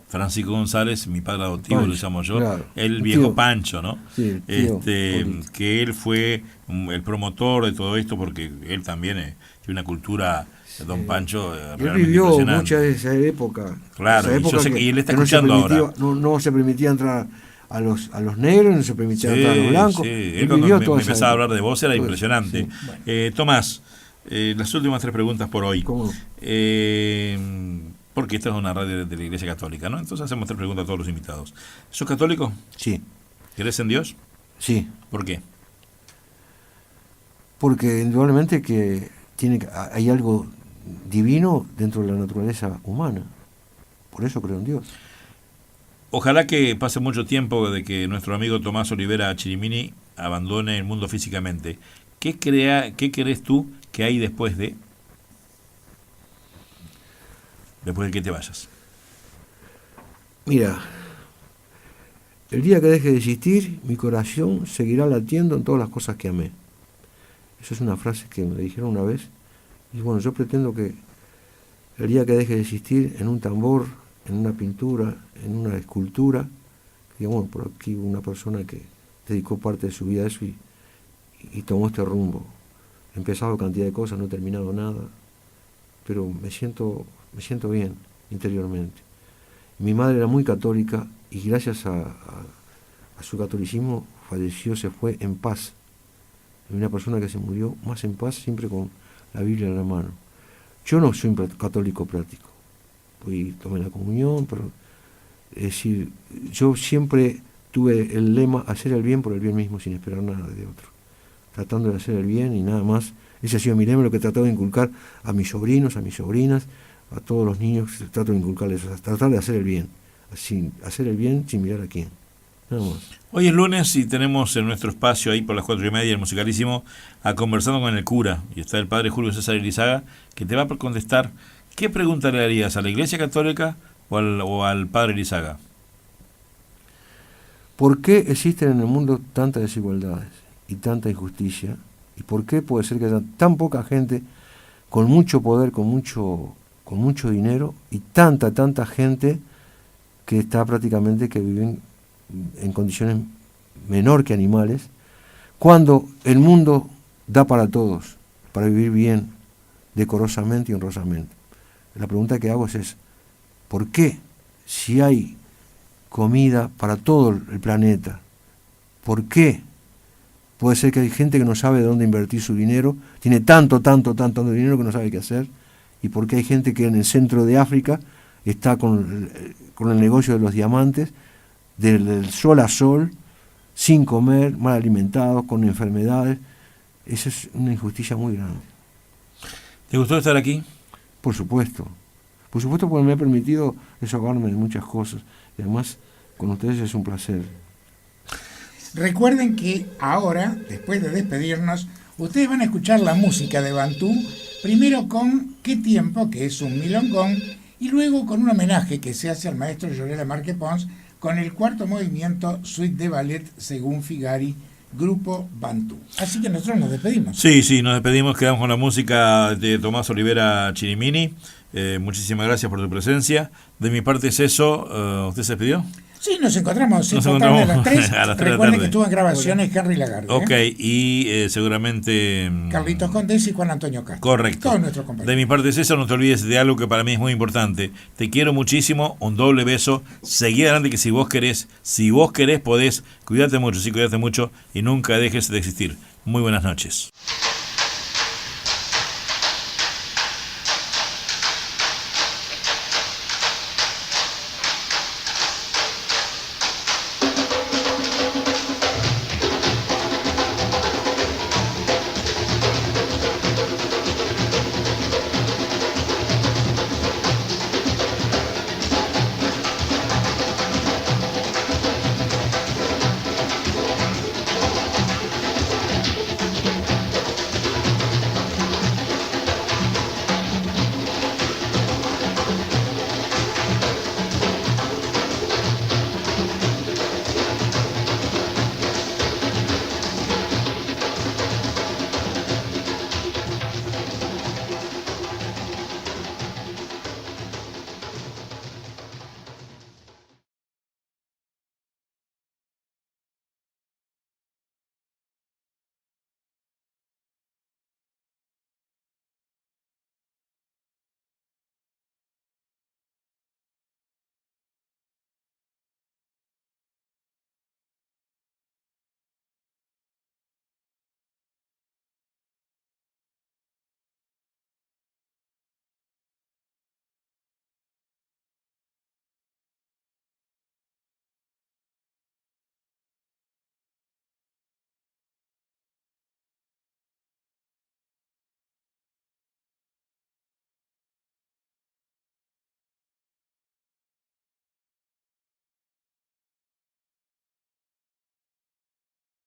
Francisco González, mi padre adoptivo, Pancho, lo llamo yo, claro, el viejo tío. Pancho, ¿no? Sí, que él fue el promotor de todo esto, porque él también tiene una cultura, don Pancho, Él realmente vivió impresionante. mucha de esa época. Claro, esa y yo sé que y él está no se escuchando permitía- ahora. No se permitía entrar a los negros, no se permitía entrar a los blancos. Sí. Él Él cuando vivió me toda esa empezaba a época. hablar de vos era Todo eso, impresionante. sí. Tomás, las últimas 3 preguntas por hoy. ¿Cómo no? Porque esta es una radio de la Iglesia Católica, ¿no? Entonces hacemos 3 preguntas a todos los invitados. ¿Sos católico? Sí, ¿Crees en Dios? sí. ¿Por qué? Porque indudablemente que hay algo divino dentro de la naturaleza humana. Por eso creo en Dios. Ojalá que pase mucho tiempo de que nuestro amigo Tomás Olivera Chirimini abandone el mundo físicamente. ¿Qué crees tú que hay después de que te vayas? Mira, el día que deje de existir, mi corazón seguirá latiendo en todas las cosas que amé. Esa es una frase que me dijeron una vez. Y bueno, yo pretendo que el día que deje de existir, en un tambor, en una pintura, en una escultura, que bueno, por aquí una persona que dedicó parte de su vida a eso y tomó este rumbo. He empezado cantidad de cosas, no he terminado nada, pero me siento bien interiormente. Mi madre era muy católica y gracias a su catolicismo falleció, se fue en paz. Una persona que se murió más en paz, siempre con la Biblia en la mano. Yo no soy un católico práctico. Tomé la comunión, pero es decir, yo siempre tuve el lema hacer el bien por el bien mismo, sin esperar nada de otro. Tratando de hacer el bien y nada más. Ese ha sido mi lema, lo que he tratado de inculcar a mis sobrinos, a mis sobrinas, a todos los niños, trato de inculcarles, tratar de hacer el bien. Hacer el bien sin mirar a quién. Nada más. Hoy es lunes y tenemos en nuestro espacio ahí por las 4:30, el Musicalísimo, a Conversando con el Cura. Y está el padre Julio César Elizaga, que te va a contestar. ¿Qué pregunta le harías a la Iglesia Católica o al padre Elizaga? ¿Por qué existen en el mundo tantas desigualdades y tanta injusticia? ¿Y por qué puede ser que haya tan poca gente con mucho poder, con mucho dinero y tanta gente que está prácticamente, que viven en condiciones menor que animales, cuando el mundo da para todos, para vivir bien, decorosamente y honrosamente? La pregunta que hago es ¿por qué, si hay comida para todo el planeta, por qué puede ser que hay gente que no sabe de dónde invertir su dinero, tiene tanto dinero que no sabe qué hacer? ¿Y por qué hay gente que en el centro de África está con el negocio de los diamantes, del sol a sol, sin comer, mal alimentados, con enfermedades? Esa es una injusticia muy grande. ¿Te gustó estar aquí? Por supuesto, porque me ha permitido desahogarme de muchas cosas. Y además, con ustedes es un placer. Recuerden que ahora, después de despedirnos, ustedes van a escuchar la música de Bantú, primero con Qué Tiempo, que es un milongón, y luego con un homenaje que se hace al maestro Llorela Márquez Pons con el cuarto movimiento Suite de Ballet según Figari, Grupo Bantú. Así que nosotros nos despedimos. Sí, nos despedimos, quedamos con la música de Tomás Olivera Chirimini. Muchísimas gracias por tu presencia. De mi parte es eso. ¿Usted se despidió? Sí, nos encontramos a las 3. a las 3 de la Recuerden tarde. que estuvo en grabaciones Henry Lagarde. Ok, y seguramente... Carlitos Condés y Juan Antonio Castro. Correcto. Todos nuestros compañeros. De mi parte es eso, no te olvides de algo que para mí es muy importante. Te quiero muchísimo, un doble beso. Seguí adelante que si vos querés podés. Cuídate mucho y nunca dejes de existir. Muy buenas noches.